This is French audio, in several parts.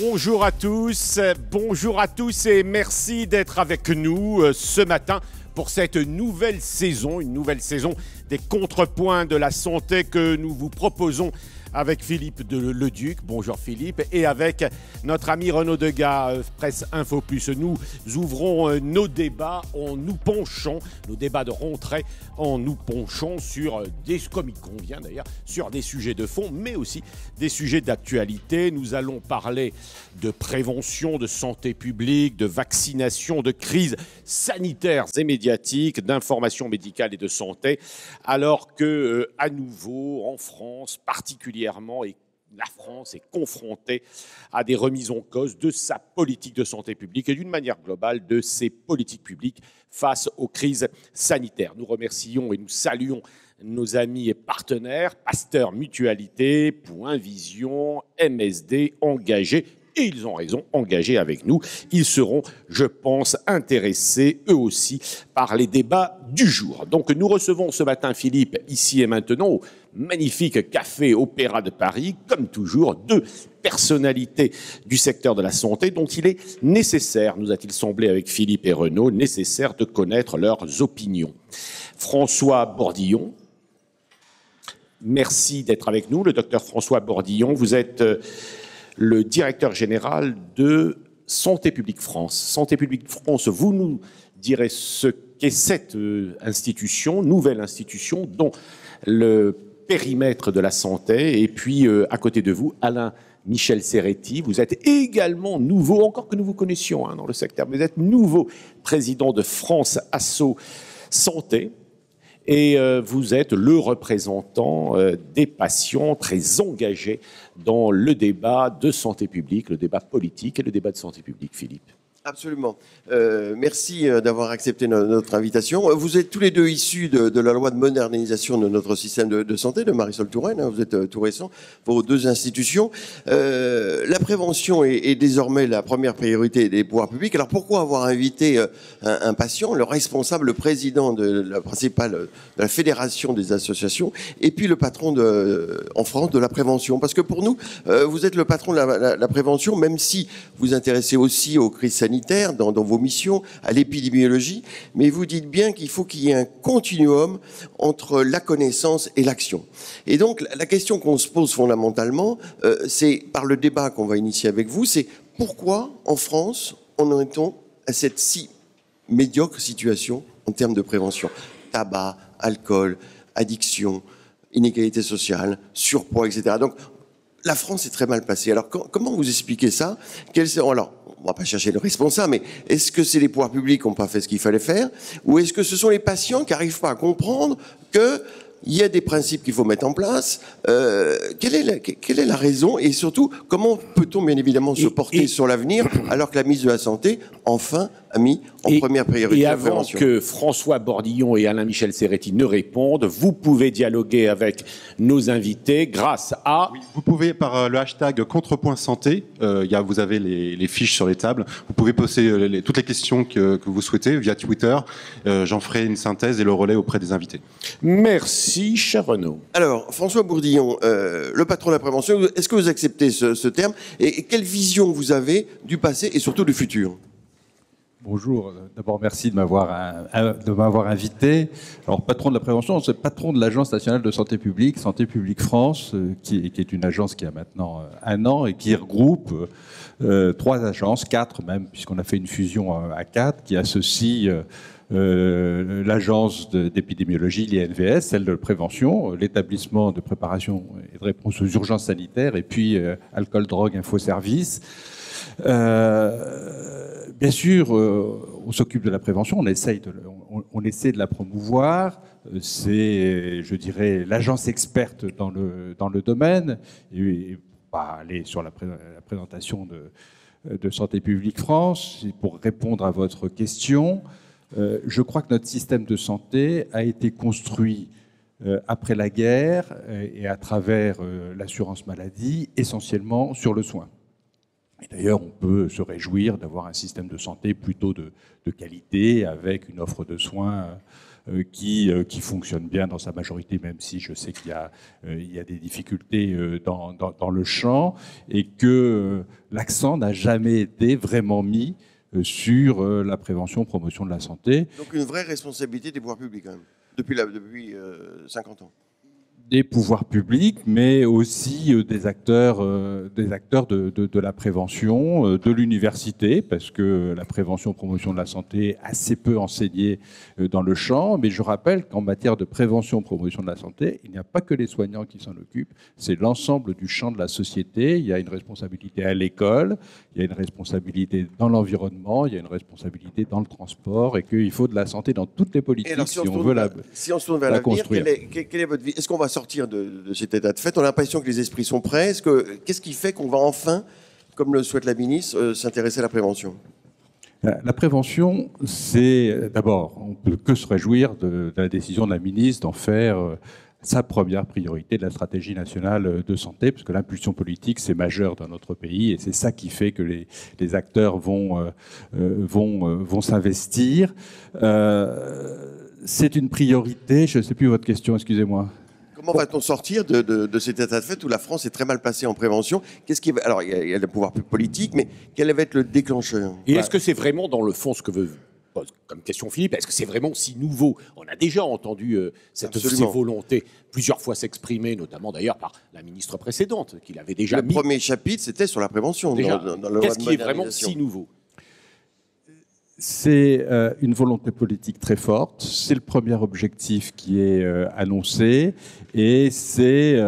Bonjour à tous et merci d'être avec nous ce matin pour cette nouvelle saison, une nouvelle saison des contrepoints de la santé que nous vous proposons avec Philippe Leduc. Bonjour Philippe. Et avec notre ami Renaud Degas, Presse Info Plus. Nous ouvrons nos débats nos débats de rentrée, en nous penchant sur comme il convient d'ailleurs, sur des sujets de fond, mais aussi des sujets d'actualité. Nous allons parler de prévention, de santé publique, de vaccination, de crises sanitaires et médiatiques, d'information médicale et de santé, alors que, à nouveau, en France, particulièrement, et la France est confrontée à des remises en cause de sa politique de santé publique et d'une manière globale de ses politiques publiques face aux crises sanitaires. Nous remercions et nous saluons nos amis et partenaires, Pasteur Mutualité, Point Vision, MSD, engagés. Et ils ont raison, engagés avec nous. Ils seront, je pense, intéressés, eux aussi, par les débats du jour. Donc, nous recevons ce matin Philippe, ici et maintenant, au magnifique Café Opéra de Paris, comme toujours, deux personnalités du secteur de la santé dont il est nécessaire, nous a-t-il semblé avec Philippe et Renaud, nécessaire de connaître leurs opinions. François Bordillon, merci d'être avec nous. Le docteur François Bordillon, vous êtes le directeur général de Santé publique France. Santé publique France, vous nous direz ce qu'est cette institution, nouvelle institution, dont le périmètre de la santé. Et puis, à côté de vous, Alain-Michel Serretti, vous êtes également nouveau, encore que nous vous connaissions dans le secteur, mais vous êtes nouveau président de France Asso Santé. Et vous êtes le représentant des patients très engagés dans le débat de santé publique, le débat politique et le débat de santé publique. Philippe. Absolument. Merci d'avoir accepté notre invitation. Vous êtes tous les deux issus de la loi de modernisation de notre système de santé, de Marisol Touraine. Vous êtes tout récent pour vos deux institutions. La prévention est désormais la première priorité des pouvoirs publics. Alors pourquoi avoir invité un patient, le responsable, le président de la principale de la fédération des associations, et puis le patron en France de la prévention? Parce que pour nous, vous êtes le patron de la prévention, même si vous intéressez aussi aux crises sanitaires, dans vos missions, à l'épidémiologie, mais vous dites bien qu'il faut qu'il y ait un continuum entre la connaissance et l'action. Et donc, la question qu'on se pose fondamentalement, c'est, par le débat qu'on va initier avec vous, c'est pourquoi, en France, en est-on à cette si médiocre situation en termes de prévention? Tabac, alcool, addiction, inégalité sociale, surpoids, etc. Donc, la France est très mal placée. Alors, comment vous expliquez ça? Alors, on va pas chercher le responsable, mais est-ce que c'est les pouvoirs publics qui n'ont pas fait ce qu'il fallait faire? Ou est-ce que ce sont les patients qui n'arrivent pas à comprendre qu'il y a des principes qu'il faut mettre en place? Quelle est la raison? Et surtout, comment peut-on bien évidemment se porter sur l'avenir alors que la ministre de la Santé, enfin, a mis en première priorité la prévention? Et avant que François Bordillon et Alain-Michel Serretti ne répondent, vous pouvez dialoguer avec nos invités grâce à... Oui, vous pouvez par le hashtag Contrepoint Santé, vous avez les fiches sur les tables, vous pouvez poser toutes les questions que vous souhaitez via Twitter, j'en ferai une synthèse et le relais auprès des invités. Merci, cher Renaud. Alors, François Bordillon, le patron de la prévention, est-ce que vous acceptez ce terme? Et quelle vision vous avez du passé et surtout du futur? Bonjour, d'abord merci de m'avoir invité. Alors patron de la prévention, c'est patron de l'Agence nationale de santé publique, Santé publique France, qui est une agence qui a maintenant 1 an et qui regroupe 3 agences, 4 même, puisqu'on a fait une fusion à 4, qui associe l'agence d'épidémiologie, l'INVS, celle de prévention, l'établissement de préparation et de réponse aux urgences sanitaires, et puis alcool, drogue, infoservice. Bien sûr, on s'occupe de la prévention, on essaie de la promouvoir. C'est, je dirais, l'agence experte dans le domaine. Et pas aller sur la présentation de Santé publique France. Et pour répondre à votre question, je crois que notre système de santé a été construit après la guerre et à travers l'assurance maladie, essentiellement sur le soin. Et d'ailleurs, on peut se réjouir d'avoir un système de santé plutôt de qualité, avec une offre de soins qui fonctionne bien dans sa majorité, même si je sais qu'il y a des difficultés dans le champ, et que l'accent n'a jamais été vraiment mis sur la prévention, promotion de la santé. Donc une vraie responsabilité des pouvoirs publics quand même, depuis 50 ans. Des pouvoirs publics, mais aussi des acteurs de la prévention, de l'université, parce que la prévention, promotion de la santé est assez peu enseignée dans le champ. Mais je rappelle qu'en matière de prévention, promotion de la santé, il n'y a pas que les soignants qui s'en occupent, c'est l'ensemble du champ de la société. Il y a une responsabilité à l'école, il y a une responsabilité dans l'environnement, il y a une responsabilité dans le transport, et qu'il faut de la santé dans toutes les politiques si on veut si on se tourne vers l'avenir, quelle est votre vie? Est-ce qu'on va sortir de cet état de fait? On a l'impression que les esprits sont prêts. Qu'est-ce qui fait qu'on va enfin, comme le souhaite la ministre, s'intéresser à la prévention? La prévention, c'est d'abord, on ne peut que se réjouir de la décision de la ministre d'en faire sa première priorité de la stratégie nationale de santé, parce que l'impulsion politique, c'est majeur dans notre pays, et c'est ça qui fait que les acteurs vont s'investir. C'est une priorité. Je ne sais plus votre question, excusez-moi. Comment va-t-on sortir de cet état de fait où la France est très mal placée en prévention? Alors, il y a le pouvoir politique, mais quel va être le déclencheur? Et est-ce que c'est vraiment, dans le fond, ce que veut pose comme question Philippe, est-ce que c'est vraiment si nouveau? On a déjà entendu ces volontés plusieurs fois s'exprimer, notamment d'ailleurs par la ministre précédente, qu'il avait déjà mis. Le premier chapitre, c'était sur la prévention. Qu'est-ce qui est vraiment si nouveau? C'est une volonté politique très forte, c'est le premier objectif qui est annoncé, et c'est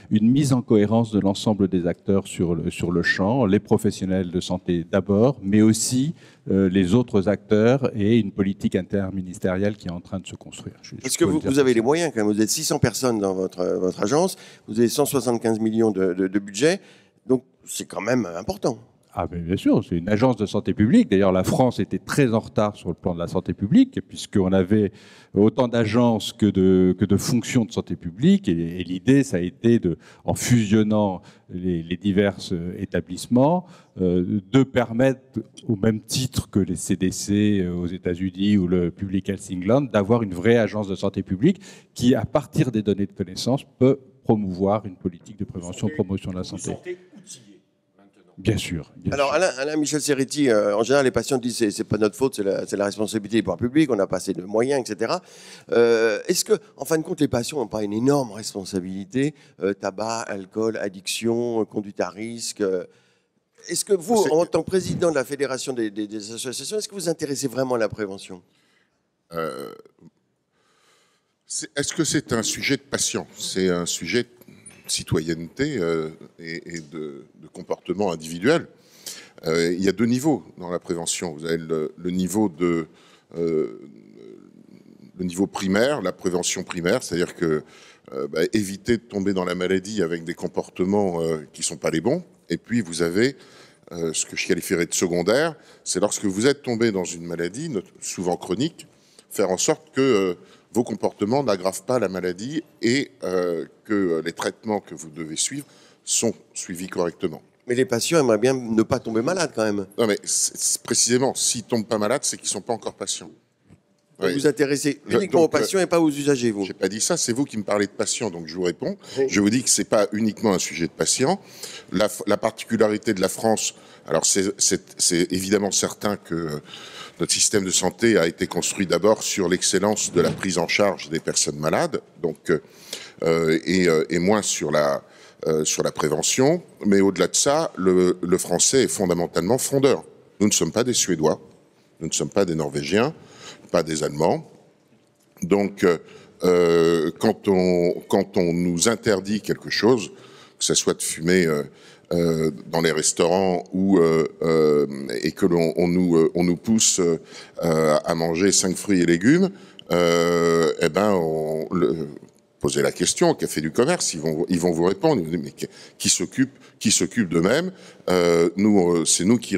une mise en cohérence de l'ensemble des acteurs sur le champ, les professionnels de santé d'abord, mais aussi les autres acteurs, et une politique interministérielle qui est en train de se construire. Est-ce que vous avez les moyens quand même? Vous êtes 600 personnes dans votre agence, vous avez 175 millions de budget, donc c'est quand même important. Ah ben bien sûr, c'est une agence de santé publique. D'ailleurs, la France était très en retard sur le plan de la santé publique, puisqu'on avait autant d'agences que de fonctions de santé publique. Et l'idée, ça a été, en fusionnant les divers établissements, de permettre, au même titre que les CDC aux États-Unis ou le Public Health England, d'avoir une vraie agence de santé publique qui, à partir des données de connaissance, peut promouvoir une politique de prévention, promotion de la santé. Bien sûr. Alors, Alain Michel Serretti, en général, les patients disent c'est pas notre faute, c'est la responsabilité des pouvoirs publics, on n'a pas assez de moyens, etc. Est-ce que, en fin de compte, les patients n'ont pas une énorme responsabilité? Tabac, alcool, addiction, conduite à risque. Est-ce que vous, en tant que président de la Fédération des associations, est-ce que vous intéressez vraiment à la prévention? Est-ce que c'est un sujet de patient? C'est un sujet de citoyenneté et de comportement individuel. Il y a deux niveaux dans la prévention. Vous avez le niveau primaire, la prévention primaire, c'est-à-dire que éviter de tomber dans la maladie avec des comportements qui ne sont pas les bons. Et puis vous avez ce que je qualifierais de secondaire, c'est lorsque vous êtes tombé dans une maladie, souvent chronique, faire en sorte que vos comportements n'aggravent pas la maladie et que les traitements que vous devez suivre sont suivis correctement. Mais les patients aimeraient bien ne pas tomber malades quand même. Non mais précisément, s'ils ne tombent pas malades, c'est qu'ils ne sont pas encore patients. Vous vous intéressez uniquement aux patients et pas aux usagers, vous? Je n'ai pas dit ça, c'est vous qui me parlez de patients, donc je vous réponds. Oui. Je vous dis que ce n'est pas uniquement un sujet de patients. La particularité de la France, alors c'est évidemment certain que notre système de santé a été construit d'abord sur l'excellence de la prise en charge des personnes malades, donc, et moins sur la prévention. Mais au-delà de ça, le français est fondamentalement frondeur. Nous ne sommes pas des Suédois, nous ne sommes pas des Norvégiens, pas des Allemands. Donc, quand on nous interdit quelque chose, que ce soit de fumer dans les restaurants et que on nous pousse à manger 5 fruits et légumes, posez la question au Café du Commerce, ils vont vous répondre. Mais qui s'occupe d'eux-mêmes? C'est nous qui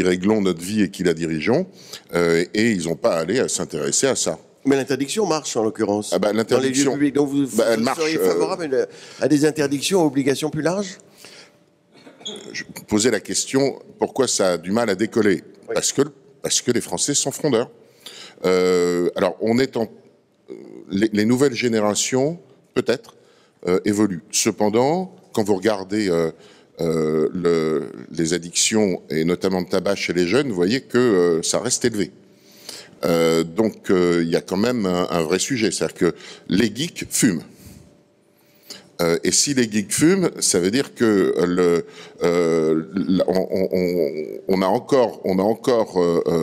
réglons notre vie et qui la dirigeons, et ils n'ont pas à aller à s'intéresser à ça. Mais l'interdiction marche en l'occurrence. L'interdiction, dans les lieux publics. Donc vous seriez favorable à des interdictions, obligations plus larges? Je posais la question, pourquoi ça a du mal à décoller? Oui. Parce que les Français sont frondeurs. Alors, les nouvelles générations, peut-être, évoluent. Cependant, quand vous regardez les addictions, et notamment de tabac chez les jeunes, vous voyez que ça reste élevé. Donc, il y a quand même un vrai sujet. C'est-à-dire que les geeks fument. Et si les geeks fument, ça veut dire que on a encore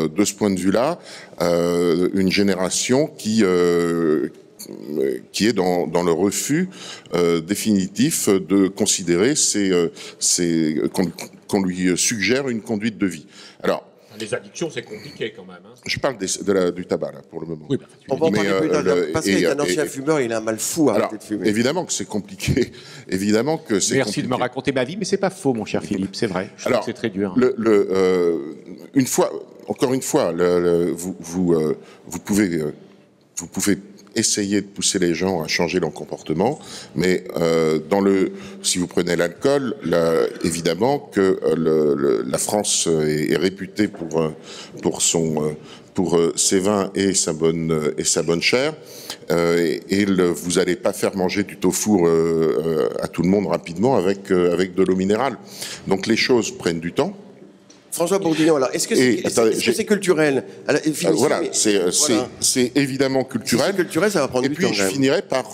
de ce point de vue-là une génération qui est dans le refus définitif de considérer qu'on lui suggère une conduite de vie. Alors, les addictions, c'est compliqué quand même. Hein. je parle du tabac, là, pour le moment. Oui, on va en parler plus tard. Pascal est un ancien fumeur, il a un mal fou à arrêter de fumer. Évidemment que c'est compliqué. Évidemment que c'est Merci compliqué. de me raconter ma vie, mais c'est pas faux, mon cher Philippe, c'est vrai. Je trouve que c'est très dur. Encore une fois, vous pouvez essayer de pousser les gens à changer leur comportement, mais si vous prenez l'alcool, évidemment que la France est réputée pour ses vins et sa bonne chair, vous n'allez pas faire manger du tofu à tout le monde rapidement avec de l'eau minérale. Donc les choses prennent du temps. François Bourdillon, alors, est-ce que c'est culturel? Voilà, c'est évidemment culturel. Si c'est culturel, ça va prendre du temps. Et puis je finirai par,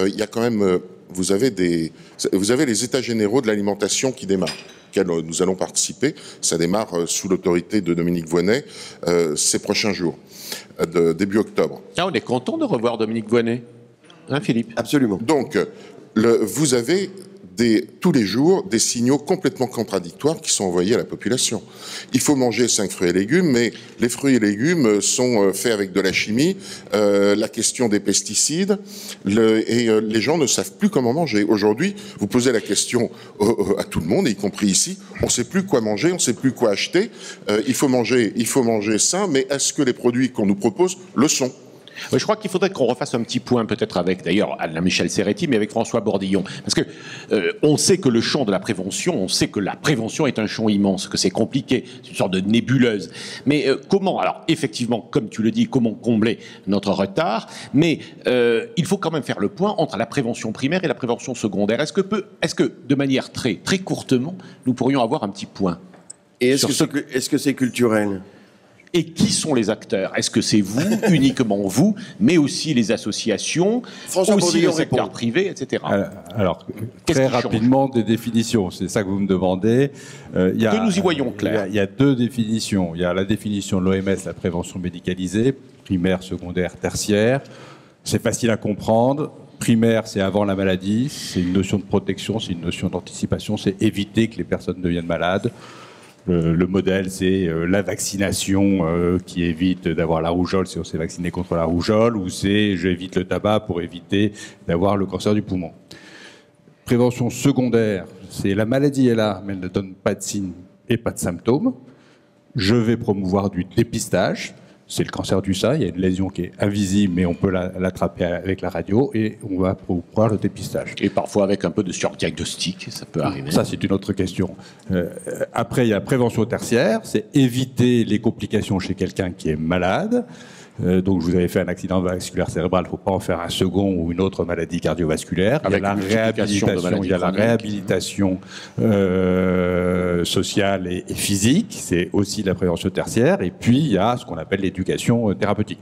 il y a quand même, vous avez les états généraux de l'alimentation qui démarrent, auxquels nous allons participer. Ça démarre sous l'autorité de Dominique Voynet ces prochains jours, début octobre. Ah, on est content de revoir Dominique Voynet, hein, Philippe? Absolument. Donc, vous avez tous les jours des signaux complètement contradictoires qui sont envoyés à la population. Il faut manger 5 fruits et légumes, mais les fruits et légumes sont faits avec de la chimie, la question des pesticides, les gens ne savent plus comment manger. Aujourd'hui, vous posez la question à tout le monde, y compris ici, on ne sait plus quoi manger, on ne sait plus quoi acheter, il faut manger sain, mais est-ce que les produits qu'on nous propose le sont ? Je crois qu'il faudrait qu'on refasse un petit point, peut-être avec, d'ailleurs, Alain Michel Serretti, mais avec François Bourdillon. Parce que on sait que le champ de la prévention, on sait que la prévention est un champ immense, que c'est compliqué, c'est une sorte de nébuleuse. Mais comment, alors effectivement, comme tu le dis, comment combler notre retard, mais il faut quand même faire le point entre la prévention primaire et la prévention secondaire. Est-ce que de manière très, très courtement, nous pourrions avoir un petit point? Et est-ce que c'est culturel? Et qui sont les acteurs? Est-ce que c'est vous, uniquement vous, mais aussi les associations, aussi le secteur privé, etc. Alors très rapidement, des définitions, c'est ça que vous me demandez. Que nous y voyons clair. Il y a 2 définitions. Il y a la définition de l'OMS, la prévention médicalisée, primaire, secondaire, tertiaire. C'est facile à comprendre. Primaire, c'est avant la maladie, c'est une notion de protection, c'est une notion d'anticipation, c'est éviter que les personnes deviennent malades. Le modèle, c'est la vaccination qui évite d'avoir la rougeole si on s'est vacciné contre la rougeole, ou c'est j'évite le tabac pour éviter d'avoir le cancer du poumon. Prévention secondaire, c'est la maladie est là, mais elle ne donne pas de signes et pas de symptômes. Je vais promouvoir du dépistage. C'est le cancer du sein, il y a une lésion qui est invisible, mais on peut l'attraper avec la radio, et on va promouvoir le dépistage. Et parfois avec un peu de surdiagnostic, ça peut arriver. Ça, c'est une autre question. Après, il y a prévention tertiaire, c'est éviter les complications chez quelqu'un qui est malade. Donc, vous avez fait un accident vasculaire cérébral, il ne faut pas en faire un second ou une autre maladie cardiovasculaire. Il y a la réhabilitation sociale et physique, c'est aussi la prévention tertiaire. Et puis, il y a ce qu'on appelle l'éducation thérapeutique.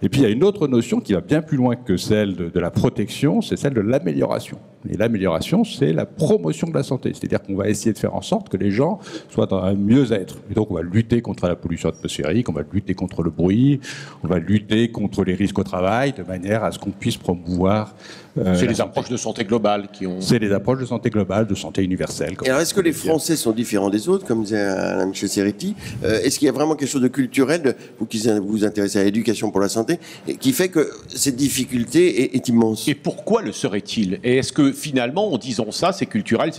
Et puis, il y a une autre notion qui va bien plus loin que celle de la protection, c'est celle de l'amélioration. Et l'amélioration, c'est la promotion de la santé. C'est-à-dire qu'on va essayer de faire en sorte que les gens soient dans un mieux-être. Et donc, on va lutter contre la pollution atmosphérique, on va lutter contre le bruit, on va lutter contre les risques au travail, de manière à ce qu'on puisse promouvoir... c'est les approches de santé globale qui ont... C'est les approches de santé globale, de santé universelle. Et alors, est-ce que les Français sont différents des autres, comme disait Alain Michel Serretti? Est-ce qu'il y a vraiment quelque chose de culturel, vous qui vous intéressez à l'éducation pour la santé, qui fait que cette difficulté est immense? Et pourquoi le serait-il? Et est-ce que finalement, en disant ça, c'est culturel,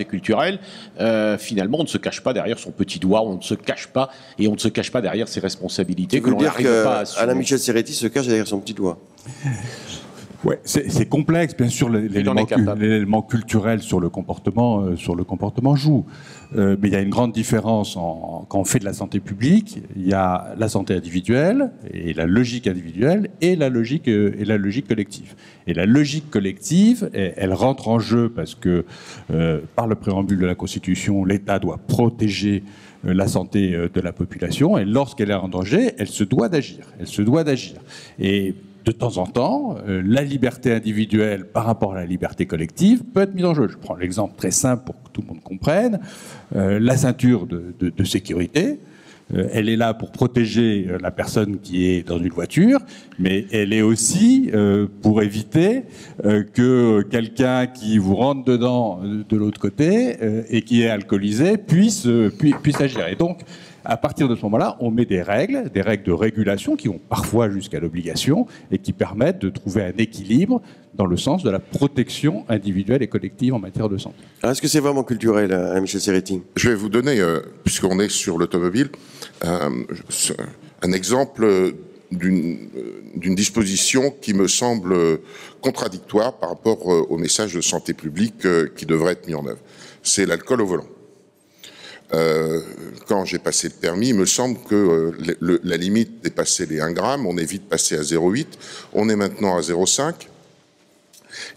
finalement, on ne se cache pas derrière son petit doigt, on ne se cache pas, et on ne se cache pas derrière ses responsabilités, que l'on n'arrive pas à assumer. Alain Michel Serretti se cache derrière son petit doigt. Ouais, c'est complexe, bien sûr. L'élément culturel sur le comportement joue. Mais il y a une grande différence quand on fait de la santé publique. Il y a la santé individuelle et la logique individuelle et la logique collective. Et la logique collective, elle rentre en jeu parce que par le préambule de la Constitution, l'État doit protéger la santé de la population. Et lorsqu'elle est en danger, elle se doit d'agir. Et de temps en temps, la liberté individuelle par rapport à la liberté collective peut être mise en jeu. Je prends l'exemple très simple pour que tout le monde comprenne. La ceinture de sécurité, elle est là pour protéger la personne qui est dans une voiture, mais elle est aussi pour éviter que quelqu'un qui vous rentre dedans de l'autre côté et qui est alcoolisé puisse agir. Et donc, à partir de ce moment-là, on met des règles de régulation qui vont parfois jusqu'à l'obligation et qui permettent de trouver un équilibre dans le sens de la protection individuelle et collective en matière de santé. Alors, est-ce que c'est vraiment culturel, Michel Serretti? Je vais vous donner, puisqu'on est sur l'automobile, un exemple d'une disposition qui me semble contradictoire par rapport au message de santé publique qui devrait être mis en œuvre. C'est l'alcool au volant. Quand j'ai passé le permis, il me semble que la limite dépassait les 1 gramme, on est vite passé à 0,8, on est maintenant à 0,5.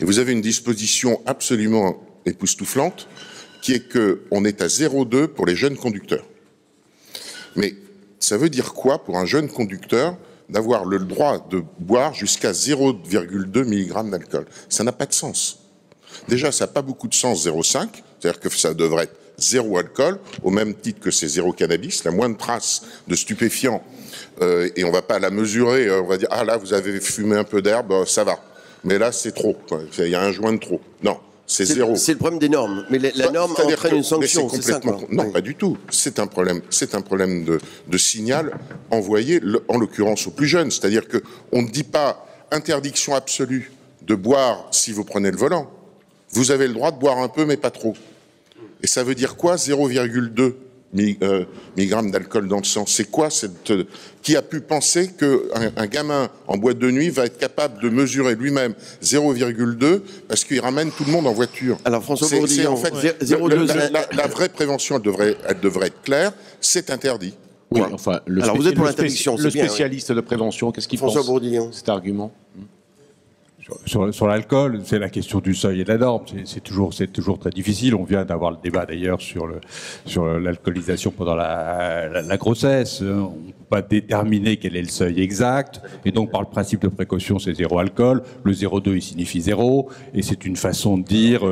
Et vous avez une disposition absolument époustouflante, qui est qu'on est à 0,2 pour les jeunes conducteurs. Mais ça veut dire quoi pour un jeune conducteur d'avoir le droit de boire jusqu'à 0,2 mg d'alcool? Ça n'a pas de sens. Déjà, ça n'a pas beaucoup de sens 0,5, c'est-à-dire que ça devrait être 0 alcool, au même titre que c'est 0 cannabis, la moindre trace de stupéfiant, et on ne va pas la mesurer, on va dire, ah là, vous avez fumé un peu d'herbe, ça va. Mais là, c'est trop, il y a un joint de trop. Non, c'est 0. C'est le problème des normes, mais la norme entraîne une sanction, c'est ça, quoi. Non, pas du tout. C'est un problème de signal envoyé, en l'occurrence, aux plus jeunes. C'est-à-dire qu'on ne dit pas interdiction absolue de boire si vous prenez le volant. Vous avez le droit de boire un peu, mais pas trop. Et ça veut dire quoi, 0,2 mg d'alcool dans le sang? C'est quoi qui a pu penser qu'un gamin en boîte de nuit va être capable de mesurer lui-même 0,2 parce qu'il ramène tout le monde en voiture? Alors François Bourdillon, en fait, la vraie prévention, elle devrait être claire, c'est interdit. Oui, enfin, alors vous êtes pour l'interdiction, le spécialiste de prévention, qu'est-ce qu'il pense François Bourdillon, cet argument? Sur l'alcool, c'est la question du seuil et de la norme. C'est toujours très difficile. On vient d'avoir le débat d'ailleurs sur l'alcoolisation pendant la grossesse. On ne peut pas déterminer quel est le seuil exact. Et donc, par le principe de précaution, c'est 0 alcool. Le 0,2, il signifie 0. Et c'est une façon de dire...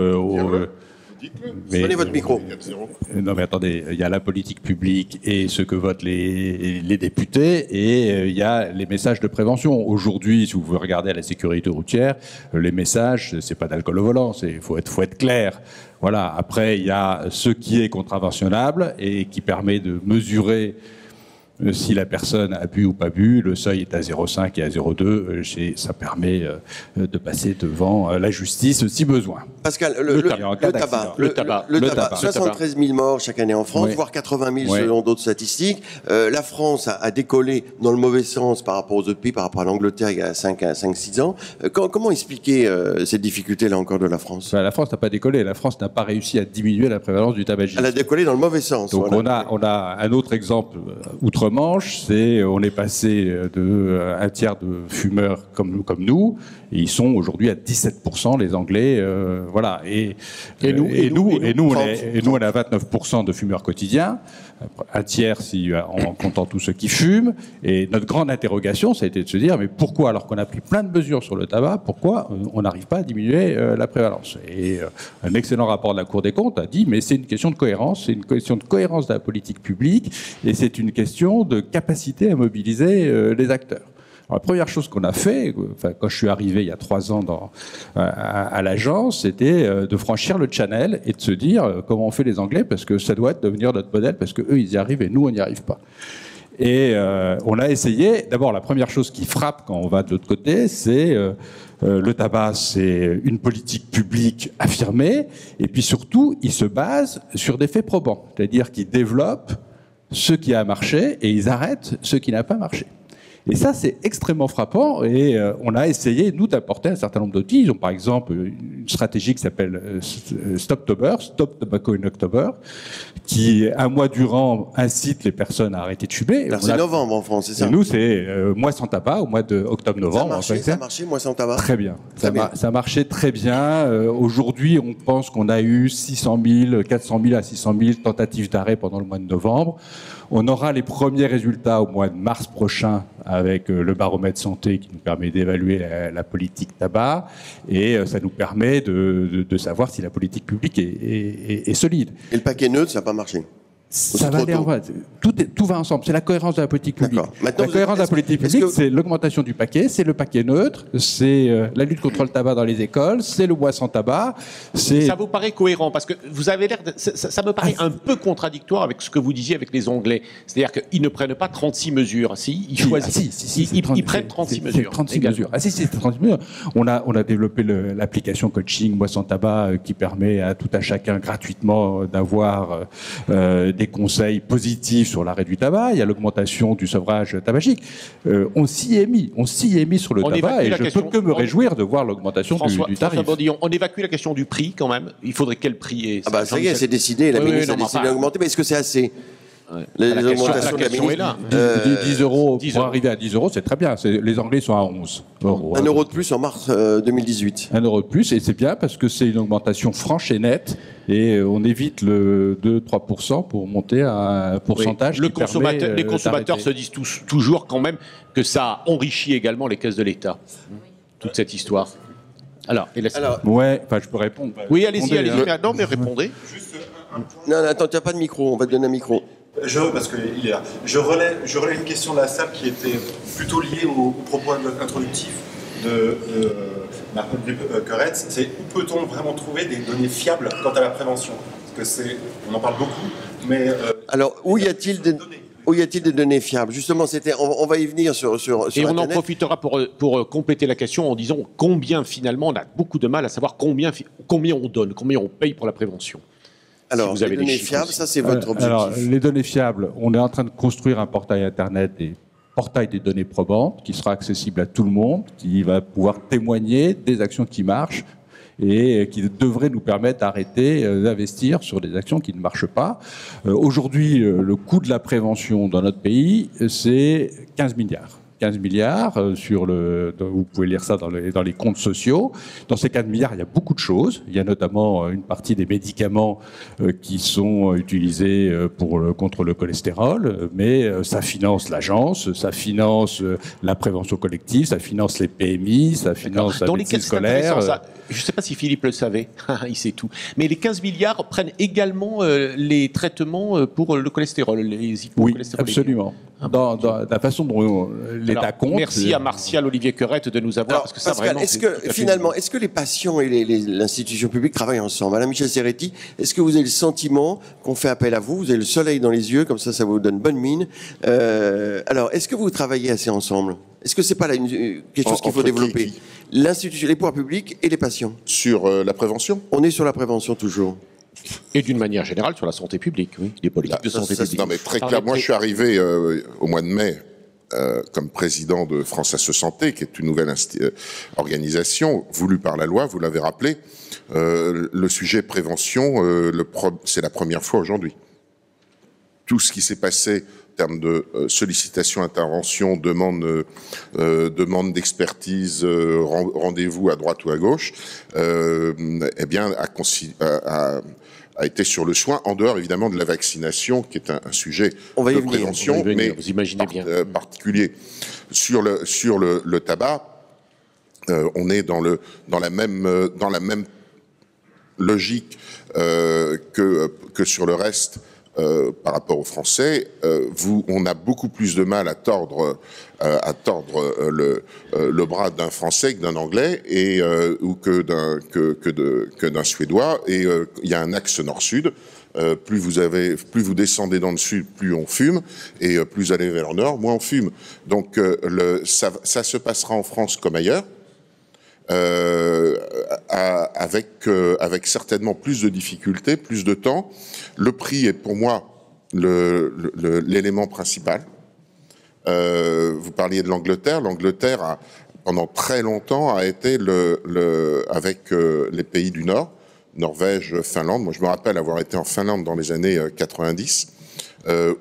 Prenez votre micro. Non mais attendez, il y a la politique publique et ce que votent les députés et il y a les messages de prévention. Aujourd'hui, si vous regardez à la sécurité routière, les messages, c'est pas d'alcool au volant, faut être clair. Voilà. Après, il y a ce qui est contraventionnable et qui permet de mesurer si la personne a bu ou pas bu. Le seuil est à 0,5 et à 0,2. Ça permet de passer devant la justice si besoin. Pascal, le tabac. 73 000 morts chaque année en France, voire 80 000 selon d'autres statistiques. La France a décollé dans le mauvais sens par rapport aux autres pays, par rapport à l'Angleterre il y a 5-6 ans. Comment expliquer cette difficulté, là encore, de la France? La France n'a pas décollé. La France n'a pas réussi à diminuer la prévalence du tabagisme. Elle a décollé dans le mauvais sens. Donc voilà. on a un autre exemple outre-Manche, on est passé de un tiers de fumeurs comme nous, et ils sont aujourd'hui à 17%, les Anglais, voilà. Et nous, on est à 29% de fumeurs quotidiens, un tiers en comptant tous ceux qui fument. Et notre grande interrogation, ça a été de se dire, mais pourquoi, alors qu'on a pris plein de mesures sur le tabac, pourquoi on n'arrive pas à diminuer la prévalence? Et un excellent rapport de la Cour des comptes a dit, mais c'est une question de cohérence, c'est une question de cohérence de la politique publique, et c'est une question de capacité à mobiliser les acteurs. Alors, la première chose qu'on a fait, quand je suis arrivé il y a 3 ans à l'agence, c'était de franchir le channel et de se dire comment on fait les Anglais, parce que ça doit devenir notre modèle, parce qu'eux ils y arrivent et nous on n'y arrive pas. Et on a essayé. D'abord, la première chose qui frappe quand on va de l'autre côté, c'est le tabac, c'est une politique publique affirmée, et puis surtout, il se base sur des faits probants, c'est-à-dire qu'ils développent ce qui a marché et ils arrêtent ce qui n'a pas marché. Et ça, c'est extrêmement frappant. Et on a essayé, nous, d'apporter un certain nombre d'outils. Ils ont, par exemple, une stratégie qui s'appelle Stoptober, Stop Tobacco in October, qui, un mois durant, incite les personnes à arrêter de fumer. C'est novembre en France, c'est ça? Et nous, c'est mois sans tabac, au mois de octobre-novembre. Ça a marché, mois sans tabac? Très bien. Ça marchait très bien. Aujourd'hui, on pense qu'on a eu 400 000 à 600 000 tentatives d'arrêt pendant le mois de novembre. On aura les premiers résultats au mois de mars prochain avec le baromètre santé qui nous permet d'évaluer la politique tabac et ça nous permet de savoir si la politique publique est solide. Et le paquet neutre, ça n'a pas marché? Ça va aller en vrai. Tout va ensemble. C'est la cohérence de la politique publique. La cohérence de la politique publique, c'est l'augmentation du paquet, c'est le paquet neutre, c'est la lutte contre le tabac dans les écoles, c'est le bois sans tabac. Ça vous paraît cohérent parce que vous avez l'air. Ça me paraît un peu contradictoire avec ce que vous disiez avec les Anglais. C'est-à-dire qu'ils ne prennent pas 36 mesures. Si, ils choisissent. Ils prennent 36 mesures. 36 mesures. Ah si, c'est 36 mesures. On a développé l'application coaching bois sans tabac qui permet à tout à chacun gratuitement d'avoir des conseils positifs sur l'arrêt du tabac. Il y a l'augmentation du sevrage tabagique. On s'y est mis sur le tabac et je ne peux que me réjouir de voir l'augmentation du tarif. Bourdillon, on évacue la question du prix quand même. Il faudrait quel prix ça y est, c'est décidé. La ministre a décidé d'augmenter. Mais est-ce que c'est assez? La question est là. 10 euros pour arriver à 10 euros, c'est très bien. Les Anglais sont à 11 euros. 1 euro de plus en mars 2018. 1 euro de plus, et c'est bien parce que c'est une augmentation franche et nette. Et on évite le 2-3% pour monter à un pourcentage les consommateurs se disent toujours quand même que ça enrichit également les caisses de l'État. Toute cette histoire. Alors, je peux répondre. Oui, allez-y. Non, mais répondez. Non, attends, tu n'as pas de micro, on va te donner un micro. Parce qu'il est là. Je relève une question de la salle qui était plutôt liée au propos introductif de Marc-Olivier Queretz. C'est où peut-on vraiment trouver des données fiables quant à la prévention? Parce que on en parle beaucoup, mais... Alors, où y a-t-il des données fiables? Justement, on va y venir sur Et on en profitera pour compléter la question en disant combien finalement, on a beaucoup de mal à savoir combien on donne, combien on paye pour la prévention. Alors, si vous avez les données fiables, ça c'est votre objectif. Alors, les données fiables, on est en train de construire un portail internet portail des données probantes qui sera accessible à tout le monde, qui va pouvoir témoigner des actions qui marchent et qui devrait nous permettre d'arrêter d'investir sur des actions qui ne marchent pas. Aujourd'hui, le coût de la prévention dans notre pays, c'est 15 milliards. 15 milliards vous pouvez lire ça dans les comptes sociaux. Dans ces 15 milliards, il y a beaucoup de choses. Il y a notamment une partie des médicaments qui sont utilisés contre le cholestérol, mais ça finance l'agence, ça finance la prévention collective, ça finance les PMI, ça finance la médecine scolaire. Je ne sais pas si Philippe le savait, il sait tout. Mais les 15 milliards prennent également les traitements pour le cholestérol, les hypocholestérolémiques. Oui, absolument. Dans la façon dont l'État compte. Merci à Martial Olivier Querette de nous avoir. Alors, parce que Pascal, vraiment, est-ce que les patients et l'institution publique travaillent ensemble? Madame Michel Serretti, est-ce que vous avez le sentiment qu'on fait appel à vous? Vous avez le soleil dans les yeux, comme ça vous donne bonne mine. Alors, est-ce que vous travaillez assez ensemble? Est-ce que c'est pas quelque chose qu'il faut développer? L'institution, les pouvoirs publics et les patients. Sur la prévention? On est sur la prévention toujours. Et d'une manière générale sur la santé publique, oui, les politiques de santé publique. Non, mais très clair. Moi, je suis arrivé au mois de mai comme président de France Asso Santé, qui est une nouvelle organisation voulue par la loi. Vous l'avez rappelé. Le sujet prévention, c'est la première fois aujourd'hui. Tout ce qui s'est passé en termes de sollicitation, intervention, demande d'expertise, rendez-vous à droite ou à gauche, eh bien, a été sur le soin, en dehors évidemment de la vaccination, qui est un sujet de prévention, mais vous imaginez bien. Particulier. Sur le tabac, on est dans la même logique que sur le reste. Par rapport aux Français, on a beaucoup plus de mal à tordre le bras d'un Français que d'un Anglais ou que d'un Suédois. Et il y a un axe nord-sud. Plus vous descendez dans le sud, plus on fume, et plus vous allez vers le nord, moins on fume. Donc ça se passera en France comme ailleurs. Avec certainement plus de difficultés, plus de temps. Le prix est pour moi l'élément principal. Vous parliez de l'Angleterre. L'Angleterre, pendant très longtemps, a été avec les pays du Nord, Norvège, Finlande. Moi, je me rappelle avoir été en Finlande dans les années 90,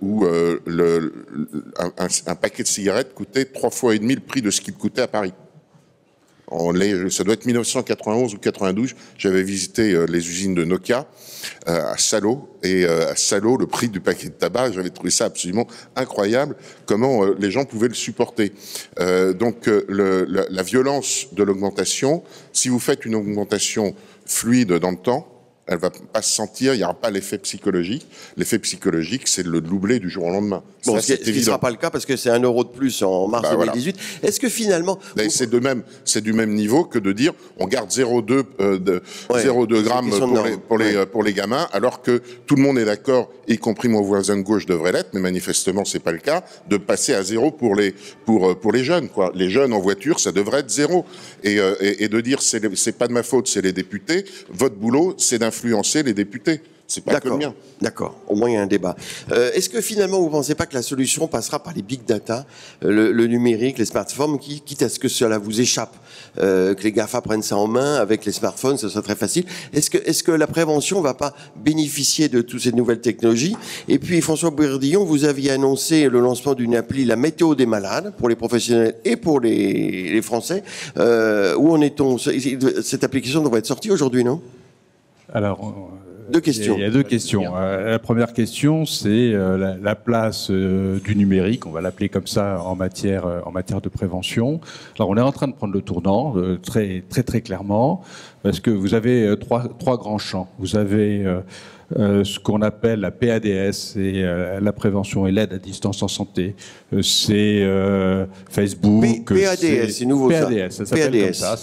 où un paquet de cigarettes coûtait 3,5 fois le prix de ce qu'il coûtait à Paris. Ça doit être 1991 ou 92. J'avais visité les usines de Nokia à Salo, et à Salo, le prix du paquet de tabac, j'avais trouvé ça absolument incroyable, comment les gens pouvaient le supporter. Donc la violence de l'augmentation, si vous faites une augmentation fluide dans le temps, elle va pas se sentir, il n'y aura pas l'effet psychologique. L'effet psychologique, c'est de le doubler du jour au lendemain. Bon, ce qui ne sera pas le cas parce que c'est 1 euro de plus en mars 2018. Voilà. Est-ce que finalement... C'est du même niveau que de dire on garde 0,2 grammes pour les gamins, alors que tout le monde est d'accord, y compris mon voisin de gauche devrait l'être, mais manifestement c'est pas le cas, de passer à 0 pour les jeunes, quoi. Les jeunes en voiture, ça devrait être 0. Et de dire c'est pas de ma faute, c'est les députés, votre boulot, c'est d'influencer les députés. C'est pas que le mien. D'accord, au moins il y a un débat. Est-ce que finalement vous ne pensez pas que la solution passera par les big data, le numérique, les smartphones, quitte à ce que cela vous échappe, que les GAFA prennent ça en main avec les smartphones, ce serait très facile. Est-ce que la prévention ne va pas bénéficier de toutes ces nouvelles technologies? Et puis François Bourdillon, vous aviez annoncé le lancement d'une appli, la météo des malades, pour les professionnels et pour les Français. Où en est-on? Cette application devrait être sortie aujourd'hui, non? Alors... Deux questions. Il y a deux questions. La première question, c'est la place du numérique, on va l'appeler comme ça, en matière de prévention. Alors, on est en train de prendre le tournant, très clairement, parce que vous avez trois grands champs. Vous avez ce qu'on appelle la PADS, c'est la prévention et l'aide à distance en santé. C'est Facebook. PADS, c'est nouveau PADS, ça. ça s'appelle comme ça.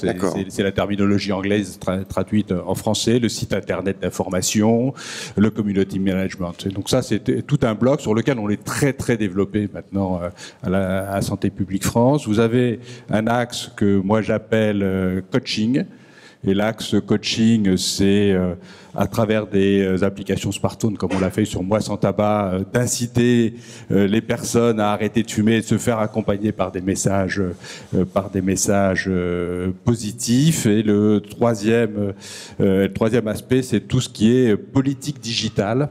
C'est la terminologie anglaise traduite en français. Le site internet d'information, le community management. Donc ça, c'est tout un bloc sur lequel on est très développé maintenant à Santé publique France. Vous avez un axe que moi j'appelle coaching. Et l'axe coaching, c'est à travers des applications smartphones, comme on l'a fait sur Moi Sans Tabac, d'inciter les personnes à arrêter de fumer et de se faire accompagner par des messages positifs. Et le troisième aspect, c'est tout ce qui est politique digitale.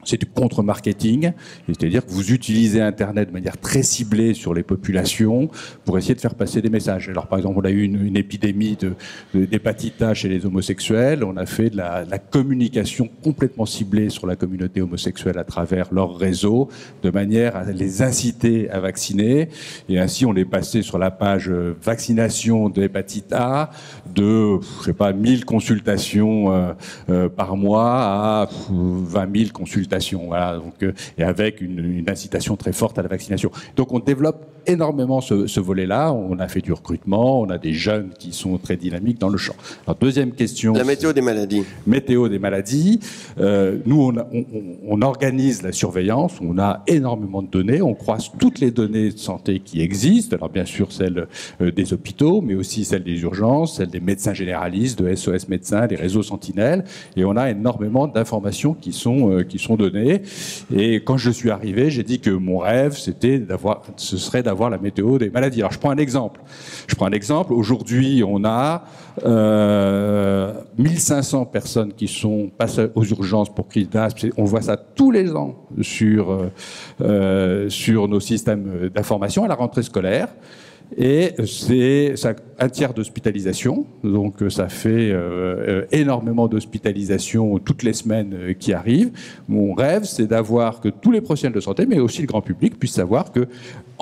C'est du contre-marketing, c'est-à-dire que vous utilisez Internet de manière très ciblée sur les populations pour essayer de faire passer des messages. Alors, par exemple, on a eu une épidémie d'hépatite A chez les homosexuels. On a fait de la communication complètement ciblée sur la communauté homosexuelle à travers leur réseau, de manière à les inciter à vacciner. Et ainsi, on est passé sur la page vaccination de l'hépatite A de, 1000 consultations par mois à 20 000 consultations. Voilà, donc, et avec une incitation très forte à la vaccination. Donc on développe énormément ce volet-là. On a fait du recrutement, on a des jeunes qui sont très dynamiques dans le champ. Alors deuxième question. La météo des maladies. Météo des maladies. Nous, on organise la surveillance, on a énormément de données, on croise toutes les données de santé qui existent. Alors bien sûr celles des hôpitaux, mais aussi celles des urgences, celles des médecins généralistes, de SOS médecins, des réseaux sentinelles. Et on a énormément d'informations qui sont données. Et quand je suis arrivé, j'ai dit que mon rêve, ce serait d'avoir la météo des maladies. Alors je prends un exemple. Aujourd'hui, on a 1500 personnes qui sont passées aux urgences pour crise d'asthme. On voit ça tous les ans sur nos systèmes d'information à la rentrée scolaire. Et c'est un tiers d'hospitalisation, donc ça fait énormément d'hospitalisation toutes les semaines qui arrivent. Mon rêve, c'est d'avoir que tous les professionnels de santé, mais aussi le grand public, puissent savoir que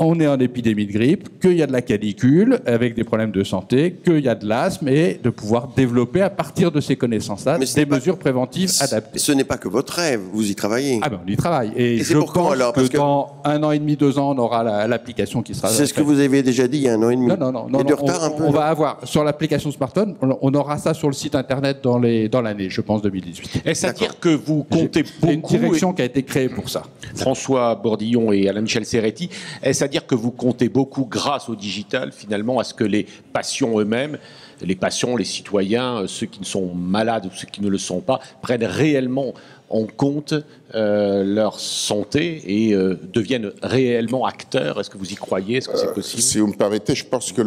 on est en épidémie de grippe, qu'il y a de la canicule avec des problèmes de santé, qu'il y a de l'asthme, et de pouvoir développer à partir de ces connaissances-là des mesures préventives adaptées. Ce n'est pas que votre rêve, vous y travaillez. Ah ben on y travaille. Et je pense que dans 1 an et demi, 2 ans, on aura l'application qui sera... C'est ce que vous avez déjà dit il y a 1 an et demi. Non. Il y a du retard un peu. On va avoir, sur l'application smartphone, on aura ça sur le site internet dans l'année, je pense, 2018. Est-ce à dire que vous comptez beaucoup... C'est une direction qui a été créée pour ça. François Bourdillon et Alain-Michel Serretti, est-ce à dire que vous comptez beaucoup, grâce au digital, finalement, à ce que les patients eux-mêmes les patients, les citoyens, ceux qui ne sont malades ou ceux qui ne le sont pas, prennent réellement en compte leur santé et deviennent réellement acteurs. Est-ce que vous y croyez? Est-ce que c'est possible? Si vous me permettez, je pense que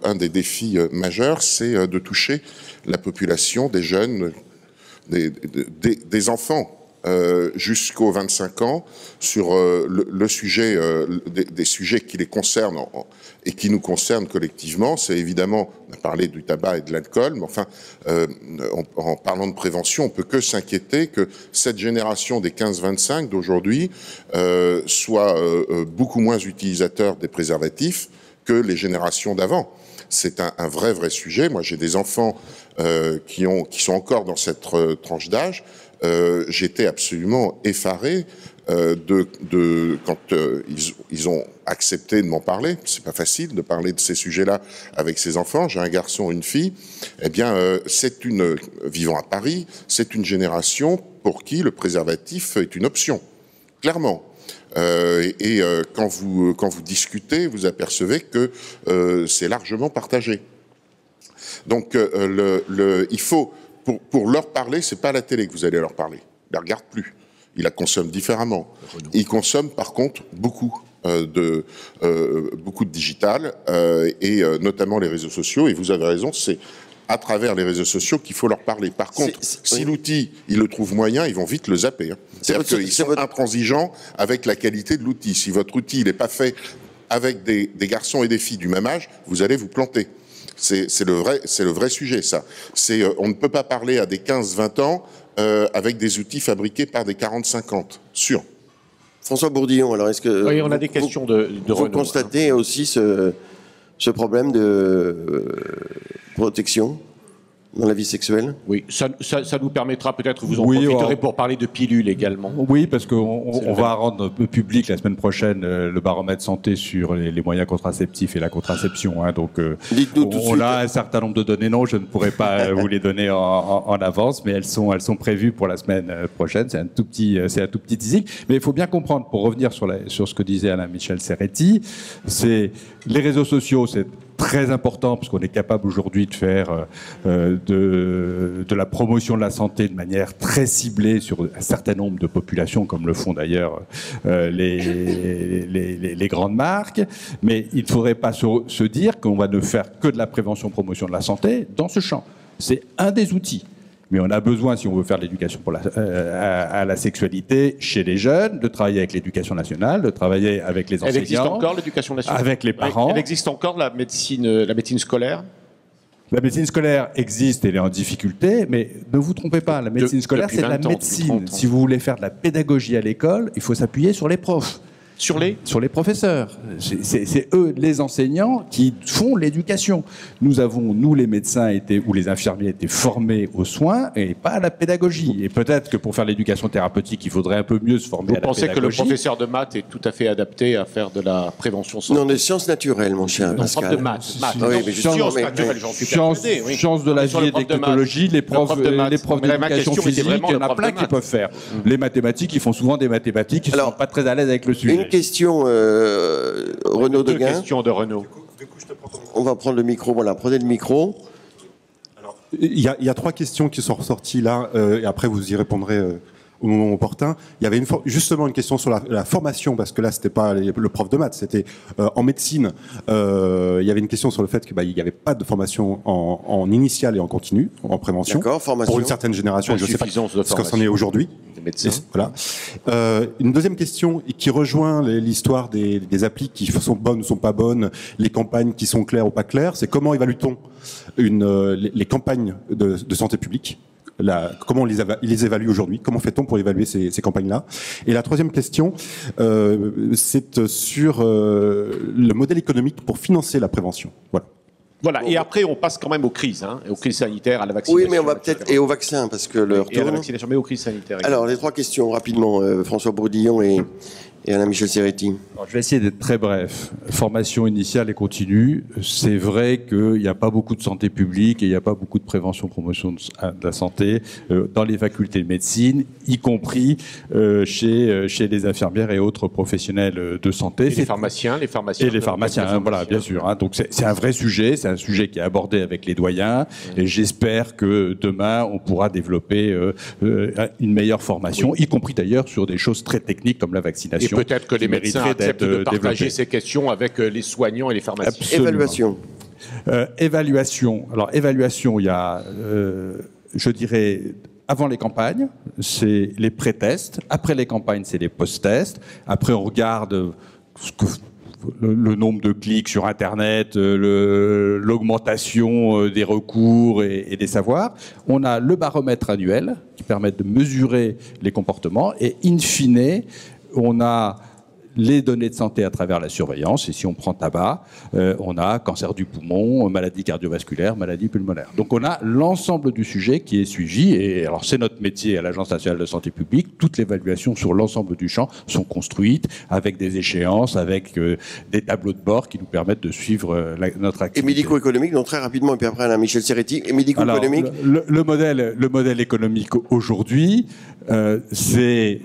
un des défis majeurs, c'est de toucher la population des jeunes, des enfants jusqu'aux 25 ans sur le sujet, des sujets qui les concernent et qui nous concernent collectivement. C'est évidemment, on a parlé du tabac et de l'alcool, mais enfin, en parlant de prévention, on peut que s'inquiéter que cette génération des 15-25 d'aujourd'hui soit beaucoup moins utilisateur des préservatifs que les générations d'avant. C'est un vrai sujet. Moi, j'ai des enfants qui sont encore dans cette tranche d'âge. J'étais absolument effaré quand ils ont accepté de m'en parler. C'est pas facile de parler de ces sujets-là avec ses enfants. J'ai un garçon, une fille. Eh bien, vivant à Paris, c'est une génération pour qui le préservatif est une option, clairement. Quand vous discutez, vous apercevez que c'est largement partagé. Donc, il faut, pour leur parler, c'est pas à la télé que vous allez leur parler. Ils la regardent plus. Ils la consomment différemment. Ils consomment, par contre, beaucoup de digital et notamment les réseaux sociaux. Et vous avez raison, c'est à travers les réseaux sociaux qu'il faut leur parler. Par contre, si l'outil, ils le trouvent moyen, ils vont vite le zapper. Hein. C'est-à-dire qu'ils sont intransigeants avec la qualité de l'outil. Si votre outil n'est pas fait avec des garçons et des filles du même âge, vous allez vous planter. C'est le vrai sujet, ça. On ne peut pas parler à des 15-20 ans avec des outils fabriqués par des 40-50, sûr. François Bourdillon, alors est-ce que oui, on a des questions de vous Renaud, constatez aussi ce problème de protection dans la vie sexuelle? Oui, ça nous permettra peut-être, vous en profiterez pour parler de pilules également. Oui, parce qu'on va rendre public la semaine prochaine le baromètre santé sur les moyens contraceptifs et la contraception. Hein, donc, on a un certain nombre de données. Non, je ne pourrais pas vous les donner en avance, mais elles sont prévues pour la semaine prochaine. C'est un tout petit teasing. Mais il faut bien comprendre, pour revenir sur ce que disait Alain Michel Serretti, c'est les réseaux sociaux, c'est très important parce qu'on est capable aujourd'hui de faire de la promotion de la santé de manière très ciblée sur un certain nombre de populations, comme le font d'ailleurs les grandes marques. Mais il ne faudrait pas se dire qu'on va ne faire que de la prévention-promotion de la santé dans ce champ. C'est un des outils. Mais on a besoin, si on veut faire de l'éducation à la sexualité chez les jeunes, de travailler avec l'éducation nationale, de travailler avec les enseignants. Elle existe encore, l'éducation nationale? Avec les parents. Elle existe encore, la médecine scolaire? La médecine scolaire existe, elle est en difficulté, mais ne vous trompez pas, la médecine scolaire, c'est de la médecine. Si vous voulez faire de la pédagogie à l'école, il faut s'appuyer sur les profs. Sur les professeurs. C'est eux, les enseignants, qui font l'éducation. Nous, les médecins ou les infirmiers étaient formés aux soins et pas à la pédagogie. Et peut-être que pour faire l'éducation thérapeutique, il faudrait un peu mieux se former à la pédagogie. Vous pensez que le professeur de maths est tout à fait adapté à faire de la prévention santé? Non, des sciences naturelles, mon cher Pascal. Prof de maths. Oui, mais sciences naturelles, j'en suis persuadé. Sciences de la vie et de l'écologie, les profs d'éducation physique, il y en a plein qui peuvent faire. Les mathématiques, ils font souvent des mathématiques, ils ne sont pas très à l'aise avec le sujet. Une question, Renaud Deguin. Deux questions de Renaud. On va prendre le micro. Voilà, prenez le micro. Alors, il y a trois questions qui sont ressorties là, et après vous y répondrez au moment opportun. Il y avait justement une question sur la formation, parce que là, c'était pas le prof de maths, c'était en médecine. Il y avait une question sur le fait qu'il n'y avait pas de formation en initiale et en continu, en prévention. D'accord, formation. Pour une certaine génération, je ne sais pas ce que c'en est aujourd'hui. Voilà. Une deuxième question qui rejoint l'histoire des applis qui sont bonnes ou sont pas bonnes, les campagnes qui sont claires ou pas claires, c'est comment évalue-t-on les campagnes de santé publique? Comment on les évalue aujourd'hui? Comment fait-on pour évaluer ces campagnes-là? Et la troisième question, c'est sur le modèle économique pour financer la prévention. Voilà, et après on passe quand même aux crises sanitaires, à la vaccination. Oui, mais on va peut-être, et au vaccin, parce que l'heure tourne. Et à la vaccination, mais aux crises sanitaires. Alors, les trois questions, rapidement, François Bourdillon et Alain Michel Serretti. Alors, je vais essayer d'être très bref. Formation initiale et continue. C'est vrai qu'il n'y a pas beaucoup de santé publique et il n'y a pas beaucoup de prévention, promotion de la santé dans les facultés de médecine, y compris chez les infirmières et autres professionnels de santé. Et les pharmaciens. Et les pharmaciens, voilà, bien sûr. Hein. Donc c'est un vrai sujet, c'est un sujet qui est abordé avec les doyens et j'espère que demain on pourra développer une meilleure formation, y compris d'ailleurs sur des choses très techniques comme la vaccination. Et peut-être que les médecins acceptent de partager ces questions avec les soignants et les pharmaciens. Absolument. Évaluation. Évaluation. Alors, évaluation, il y a, je dirais, avant les campagnes, c'est les pré-tests. Après les campagnes, c'est les post-tests. Après, on regarde le nombre de clics sur Internet, l'augmentation des recours et des savoirs. On a le baromètre annuel qui permet de mesurer les comportements. Et in fine, on a les données de santé à travers la surveillance. Et si on prend tabac, on a cancer du poumon, maladie cardiovasculaire, maladie pulmonaire. Donc on a l'ensemble du sujet qui est suivi. Et alors c'est notre métier à l'Agence nationale de santé publique. Toutes les évaluations sur l'ensemble du champ sont construites avec des échéances, avec des tableaux de bord qui nous permettent de suivre notre activité. Et médico-économique, donc très rapidement, et puis après, Alain Michel Serretti. Et médico-économique. Le modèle économique aujourd'hui, c'est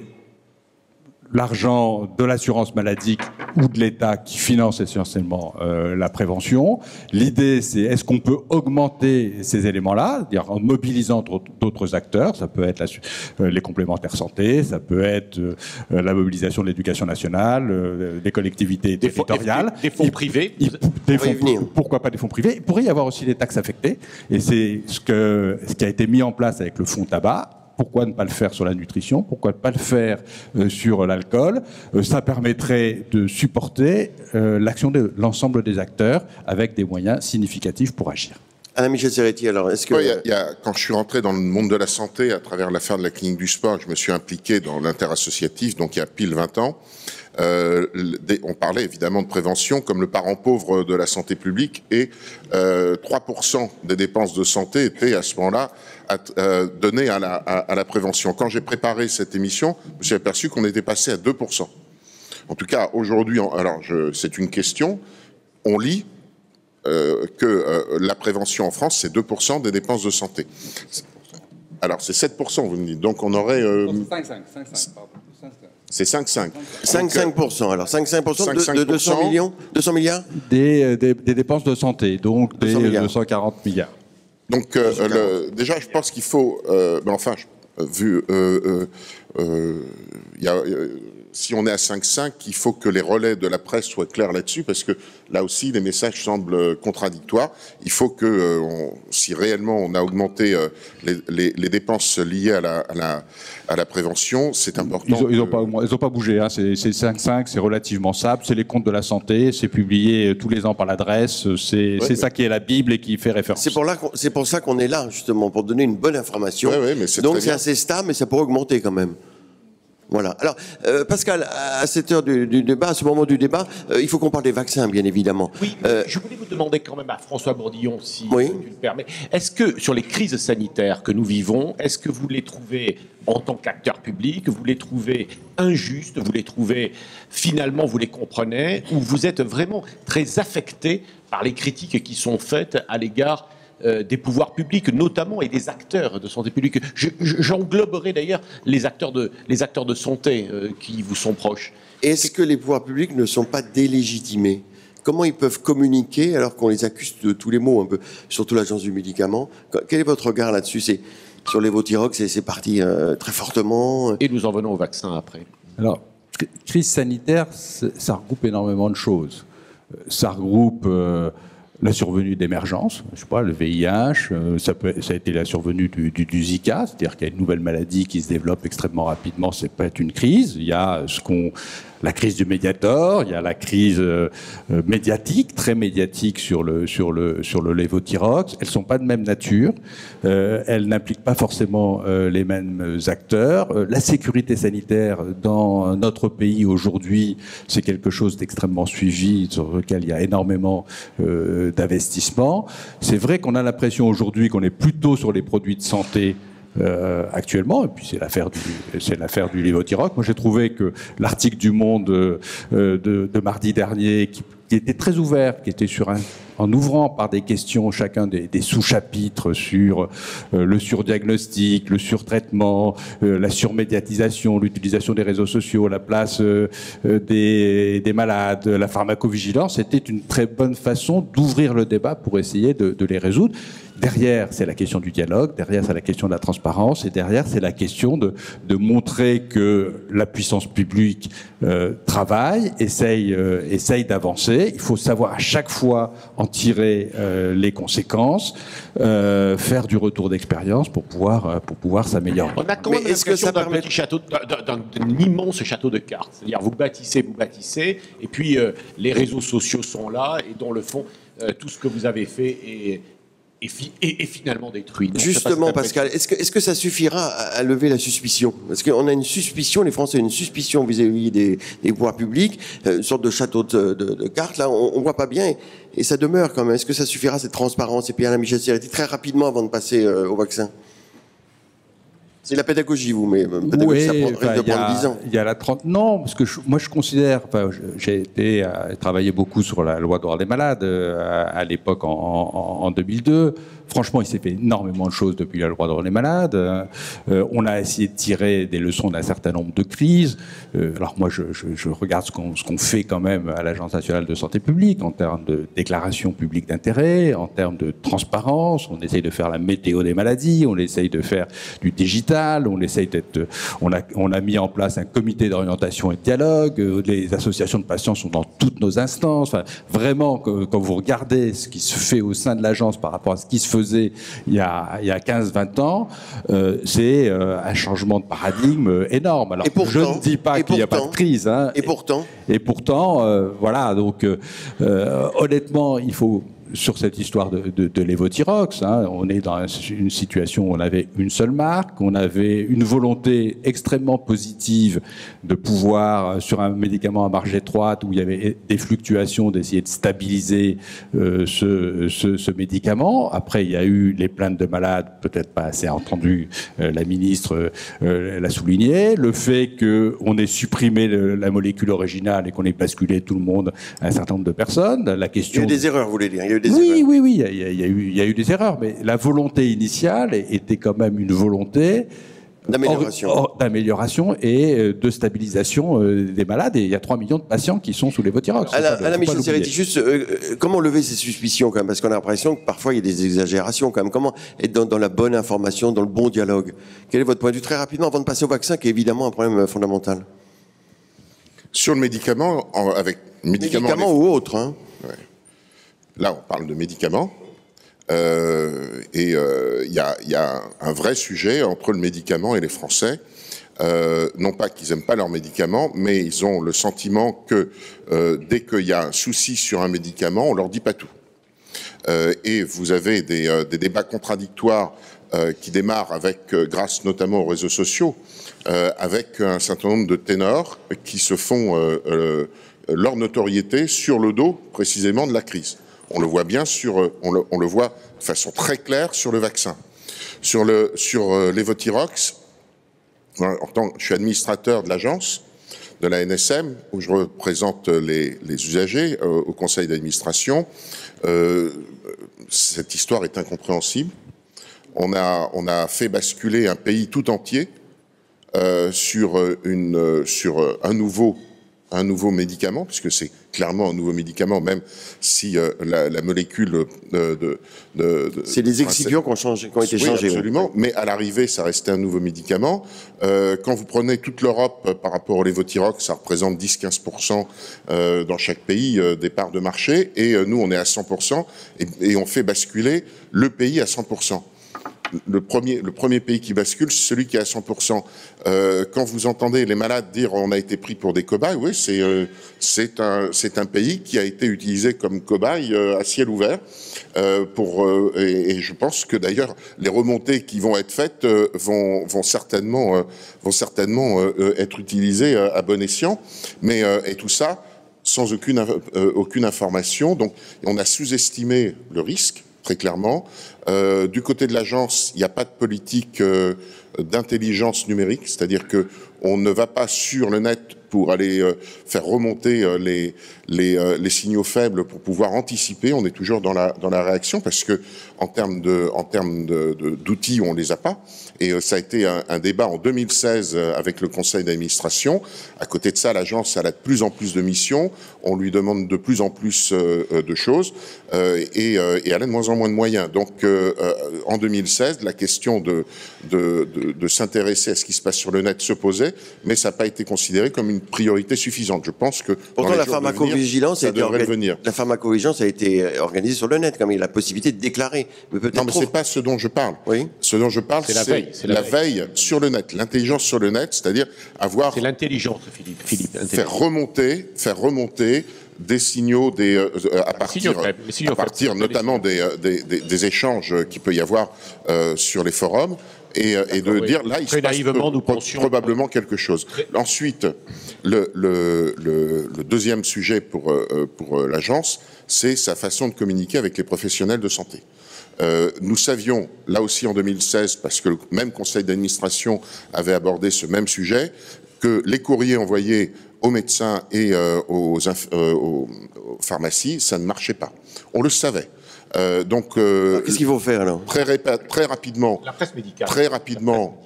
l'argent de l'assurance maladie ou de l'État qui finance essentiellement la prévention. L'idée, c'est est-ce qu'on peut augmenter ces éléments-là, c'est-à-dire en mobilisant d'autres acteurs. Ça peut être les complémentaires santé, ça peut être la mobilisation de l'éducation nationale, des collectivités territoriales. Des fonds privés. Pourquoi pas des fonds privés? Il pourrait y avoir aussi des taxes affectées. Et c'est ce qui a été mis en place avec le fonds tabac. Pourquoi ne pas le faire sur la nutrition? Pourquoi ne pas le faire sur l'alcool? Ça permettrait de supporter l'action de l'ensemble des acteurs avec des moyens significatifs pour agir. Alain Michel Serretti, alors, est-ce que... Quand je suis rentré dans le monde de la santé, à travers l'affaire de la clinique du sport, je me suis impliqué dans l'interassociatif, donc il y a pile 20 ans. On parlait évidemment de prévention comme le parent pauvre de la santé publique et 3% des dépenses de santé étaient à ce moment-là données à la prévention. Quand j'ai préparé cette émission, je me suis aperçu qu'on était passé à 2%. En tout cas, aujourd'hui, c'est une question, on lit que la prévention en France, c'est 2% des dépenses de santé. Alors, c'est 7%, vous me dites. Donc, on aurait... 5,5, pardon. C'est 5,5. 5,5%. Alors 5,5% de 200 millions, 200 milliards des dépenses de santé, donc des 240 milliards. Donc déjà, je pense qu'il faut, si on est à 5,5, il faut que les relais de la presse soient clairs là-dessus, parce que là aussi, les messages semblent contradictoires. Il faut que, si réellement on a augmenté les dépenses liées à la prévention, c'est important. Ils n'ont pas bougé. Hein. C'est 5,5, c'est relativement stable. C'est les comptes de la santé, c'est publié tous les ans par l'adresse. C'est ça qui est la Bible et qui fait référence. C'est pour ça qu'on est là, justement, pour donner une bonne information. Donc c'est assez stable, mais ça pourrait augmenter quand même. Voilà. Alors, Pascal, à cette heure du débat, à ce moment du débat, il faut qu'on parle des vaccins, bien évidemment. Oui, je voulais vous demander quand même à François Bourdillon, si tu le permets, est-ce que sur les crises sanitaires que nous vivons, est-ce que vous les trouvez, en tant qu'acteur public, vous les trouvez injustes, vous les trouvez, finalement, vous les comprenez, ou vous êtes vraiment très affecté par les critiques qui sont faites à l'égard des pouvoirs publics, notamment, et des acteurs de santé publique. J'engloberai d'ailleurs les acteurs de santé qui vous sont proches. Est-ce que les pouvoirs publics ne sont pas délégitimés? Comment ils peuvent communiquer alors qu'on les accuse de tous les maux, un peu, surtout l'Agence du médicament? Quel est votre regard là-dessus? Sur l'évothyrox, c'est parti très fortement. Et nous en venons au vaccin après. Alors, crise sanitaire, ça regroupe énormément de choses. Ça regroupe... la survenue d'émergence, je sais pas, le VIH, ça a été la survenue du Zika, c'est-à-dire qu'il y a une nouvelle maladie qui se développe extrêmement rapidement, c'est pas une crise. Il y a la crise du Mediator, il y a la crise médiatique, très médiatique sur le lévothyrox. Elles sont pas de même nature, elles n'impliquent pas forcément les mêmes acteurs. La sécurité sanitaire dans notre pays aujourd'hui, c'est quelque chose d'extrêmement suivi, sur lequel il y a énormément d'investissement. C'est vrai qu'on a l'impression aujourd'hui qu'on est plutôt sur les produits de santé actuellement, et puis c'est l'affaire du Levothyrox. Moi, j'ai trouvé que l'article du Monde de mardi dernier, qui était très ouvert, qui était en ouvrant par des questions chacun des sous-chapitres sur le surdiagnostic, le surtraitement, la surmédiatisation, l'utilisation des réseaux sociaux, la place des malades, la pharmacovigilance, c'était une très bonne façon d'ouvrir le débat pour essayer de les résoudre. Derrière, c'est la question du dialogue, derrière, c'est la question de la transparence, et derrière, c'est la question de montrer que la puissance publique travaille, essaye d'avancer. Il faut savoir à chaque fois en tirer les conséquences, faire du retour d'expérience pour pouvoir s'améliorer. On a quand même l'impression d'un immense château de cartes. C'est-à-dire, vous bâtissez, et puis les réseaux sociaux sont là, et dans le fond, tout ce que vous avez fait est finalement détruit. Donc, justement, Pascal, est-ce que ça suffira à lever la suspicion? Parce qu'on a une suspicion, les Français ont une suspicion vis-à-vis des pouvoirs publics, une sorte de château de cartes, là, on voit pas bien, et ça demeure quand même. Est-ce que ça suffira, cette transparence? Et puis, Alain Michel-Sirletti, très rapidement, avant de passer au vaccin. C'est la pédagogie, vous, mais oui, ça risque de prendre 10 ans. Il y a non, parce que moi je considère, j'ai travaillé beaucoup sur la loi droit des malades à l'époque en 2002. Franchement, il s'est fait énormément de choses depuis la loi droit des malades. On a essayé de tirer des leçons d'un certain nombre de crises. Alors moi, je regarde ce qu'on fait quand même à l'Agence nationale de santé publique en termes de déclaration publique d'intérêt, en termes de transparence. On essaye de faire la météo des maladies, on essaye de faire du digital, on a mis en place un comité d'orientation et de dialogue. Les associations de patients sont dans toutes nos instances. Enfin, vraiment, quand vous regardez ce qui se fait au sein de l'agence par rapport à ce qui se faisait il y a 15-20 ans, c'est un changement de paradigme énorme. Alors, je ne dis pas qu'il n'y a pas de crise. Hein, et pourtant, voilà. Donc, honnêtement, il faut... Sur cette histoire de Levothyrox, on est dans une situation où on avait une seule marque, on avait une volonté extrêmement positive de pouvoir, sur un médicament à marge étroite où il y avait des fluctuations, d'essayer de stabiliser ce médicament. Après, il y a eu les plaintes de malades, peut-être pas assez entendu, la ministre l'a souligné. Le fait qu'on ait supprimé la molécule originale et qu'on ait basculé tout le monde à un certain nombre de personnes. La question... Il y a eu des erreurs, vous voulez dire? Oui, il y a eu des erreurs, mais la volonté initiale était quand même une volonté d'amélioration et de stabilisation des malades. Et il y a 3 millions de patients qui sont sous Levothyrox. Alain Michel-Sirletti, juste, comment lever ces suspicions quand même? Parce qu'on a l'impression que parfois il y a des exagérations quand même. Comment être dans la bonne information, dans le bon dialogue? Quel est votre point de vue très rapidement avant de passer au vaccin, qui est évidemment un problème fondamental? Sur le médicament, avec médicaments ou autres, hein. Ouais. Là, on parle de médicaments, et il y a un vrai sujet entre le médicament et les Français. Non pas qu'ils n'aiment pas leurs médicaments, mais ils ont le sentiment que dès qu'il y a un souci sur un médicament, on leur dit pas tout. Et vous avez des débats contradictoires qui démarrent grâce notamment aux réseaux sociaux, avec un certain nombre de ténors qui se font leur notoriété sur le dos précisément de la crise. On le voit bien on le voit de façon très claire sur le vaccin. Sur Levothyrox, je suis administrateur de l'agence, de la NSM, où je représente les usagers au conseil d'administration. Cette histoire est incompréhensible. On a fait basculer un pays tout entier sur un nouveau médicament, puisque c'est clairement un nouveau médicament, même si la molécule c'est les excipients qui ont été changés. Absolument, mais à l'arrivée, ça restait un nouveau médicament. Quand vous prenez toute l'Europe par rapport au Levothyrox, ça représente 10-15% dans chaque pays des parts de marché, et nous, on est à 100%, et on fait basculer le pays à 100%. Le premier pays qui bascule, c'est celui qui est à 100%. Quand vous entendez les malades dire on a été pris pour des cobayes, oui, c'est un pays qui a été utilisé comme cobaye à ciel ouvert. Et je pense que d'ailleurs les remontées qui vont être faites vont certainement être utilisées à bon escient. Mais et tout ça sans aucune information. Donc on a sous-estimé le risque. très clairement. Du côté de l'agence, il n'y a pas de politique d'intelligence numérique, c'est-à-dire que on ne va pas sur le net pour aller faire remonter les signaux faibles pour pouvoir anticiper. On est toujours dans la réaction parce que en termes d'outils, on les a pas. Et ça a été un débat en 2016 avec le conseil d'administration. À côté de ça, l'agence a de plus en plus de missions. On lui demande de plus en plus de choses et elle a de moins en moins de moyens. Donc en 2016, la question de s'intéresser à ce qui se passe sur le net se posait, mais ça n'a pas été considéré comme une priorité suffisante. Je pense que pourtant la pharmacovigilance a été organisée sur le net, comme il y a la possibilité de déclarer. Mais non, mais c'est pas ce dont je parle. Oui. Ce dont je parle, c'est la veille sur le net, l'intelligence sur le net, c'est-à-dire avoir. C'est l'intelligence, Philippe. Faire remonter des signaux à partir notamment des échanges qu'il peut y avoir sur les forums. Et de dire là, il se passe probablement quelque chose. Ensuite, le deuxième sujet pour l'agence, c'est sa façon de communiquer avec les professionnels de santé. Nous savions, là aussi en 2016, parce que le même conseil d'administration avait abordé ce même sujet, que les courriers envoyés aux médecins et aux pharmacies, ça ne marchait pas. On le savait. Donc, qu'est-ce qu'il faut faire alors ? Très rapidement. La presse médicale. Très rapidement,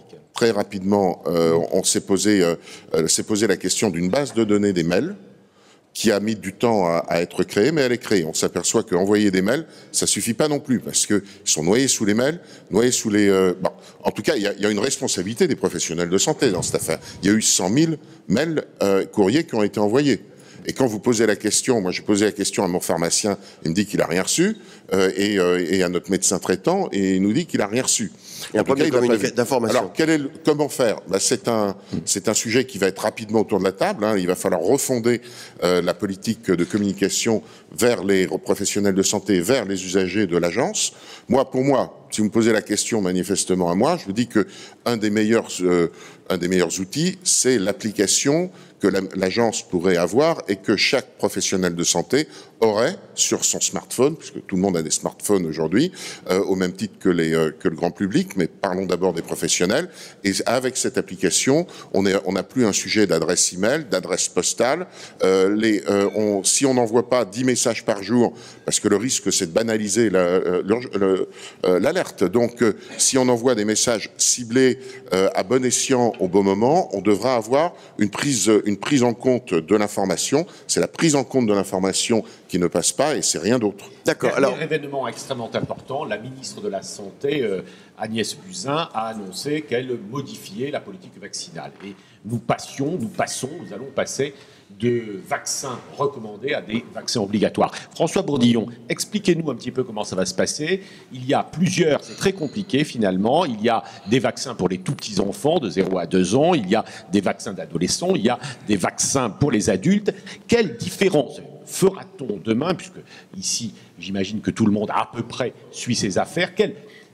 on s'est posé la question d'une base de données des mails qui a mis du temps à être créée, mais elle est créée. On s'aperçoit qu'envoyer des mails, ça suffit pas non plus, parce que ils sont noyés sous les mails, noyés sous les. Bon, en tout cas, il y a une responsabilité des professionnels de santé dans cette affaire. Il y a eu 100 000 mails, courriers qui ont été envoyés. Et quand vous posez la question, moi j'ai posé la question à mon pharmacien, il me dit qu'il a rien reçu, et à notre médecin traitant, et il nous dit qu'il a rien reçu. Il y a un problème d'information. Alors, comment faire ? C'est un sujet qui va être rapidement autour de la table. Il va falloir refonder la politique de communication vers les professionnels de santé, vers les usagers de l'agence. Pour moi, si vous me posez la question manifestement à moi, je vous dis que un des meilleurs outils, c'est l'application que l'agence pourrait avoir et que chaque professionnel de santé aurait sur son smartphone, puisque tout le monde a des smartphones aujourd'hui, au même titre que le grand public, mais parlons d'abord des professionnels. Et avec cette application, on n'a plus un sujet d'adresse email, d'adresse postale. Si on n'envoie pas 10 messages par jour, parce que le risque c'est de banaliser l'alerte. Donc, si on envoie des messages ciblés à bon escient au bon moment, on devra avoir une prise en compte de l'information. C'est la prise en compte de l'information qui ne passe pas et c'est rien d'autre. D'accord. Alors, événement extrêmement important, la ministre de la Santé, Agnès Buzyn, a annoncé qu'elle modifiait la politique vaccinale. Et nous allons passer de vaccins recommandés à des vaccins obligatoires. François Bourdillon, expliquez-nous un petit peu comment ça va se passer. Il y a c'est très compliqué finalement, il y a des vaccins pour les tout petits enfants de 0 à 2 ans, il y a des vaccins d'adolescents, il y a des vaccins pour les adultes. Quelle différence fera-t-on demain, puisque ici, j'imagine que tout le monde à peu près suit ces affaires,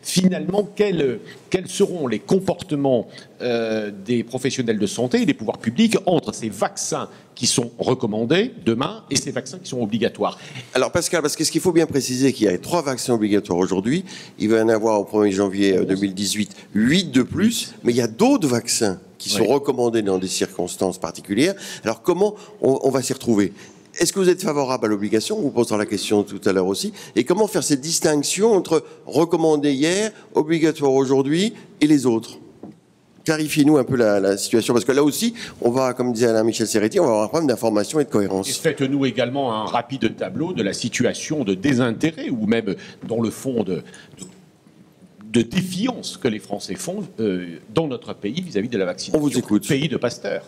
finalement, quels seront les comportements des professionnels de santé et des pouvoirs publics entre ces vaccins qui sont recommandés demain et ces vaccins qui sont obligatoires? Alors Pascal, parce que ce qu'il faut bien préciser, qu'il y a 3 vaccins obligatoires aujourd'hui, il va y en avoir au 1er janvier 2018 8 de plus, mais il y a d'autres vaccins qui sont recommandés dans des circonstances particulières. Alors comment on va s'y retrouver ? Est-ce que vous êtes favorable à l'obligation ? On vous posera la question tout à l'heure aussi. Et comment faire cette distinction entre recommandé hier, obligatoire aujourd'hui et les autres ? Clarifiez-nous un peu la situation, parce que là aussi, on va, comme disait Alain Michel Serretti, on va avoir un problème d'information et de cohérence. Et faites-nous également un rapide tableau de la situation de désintérêt ou même dans le fond de défiance que les Français font dans notre pays vis-à-vis de la vaccination. On vous écoute. Pays de Pasteur.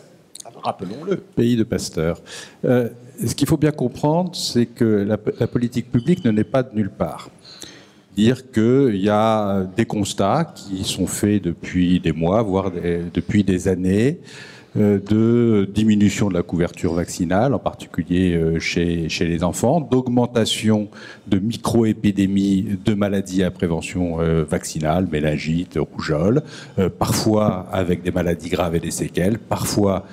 Rappelons-le. Pays de Pasteur. Ce qu'il faut bien comprendre, c'est que la politique publique ne naît pas de nulle part. Dire qu'il y a des constats qui sont faits depuis des mois, voire depuis des années, de diminution de la couverture vaccinale, en particulier chez les enfants, d'augmentation de micro-épidémies de maladies à prévention vaccinale, méningite, rougeole, parfois avec des maladies graves et des séquelles, parfois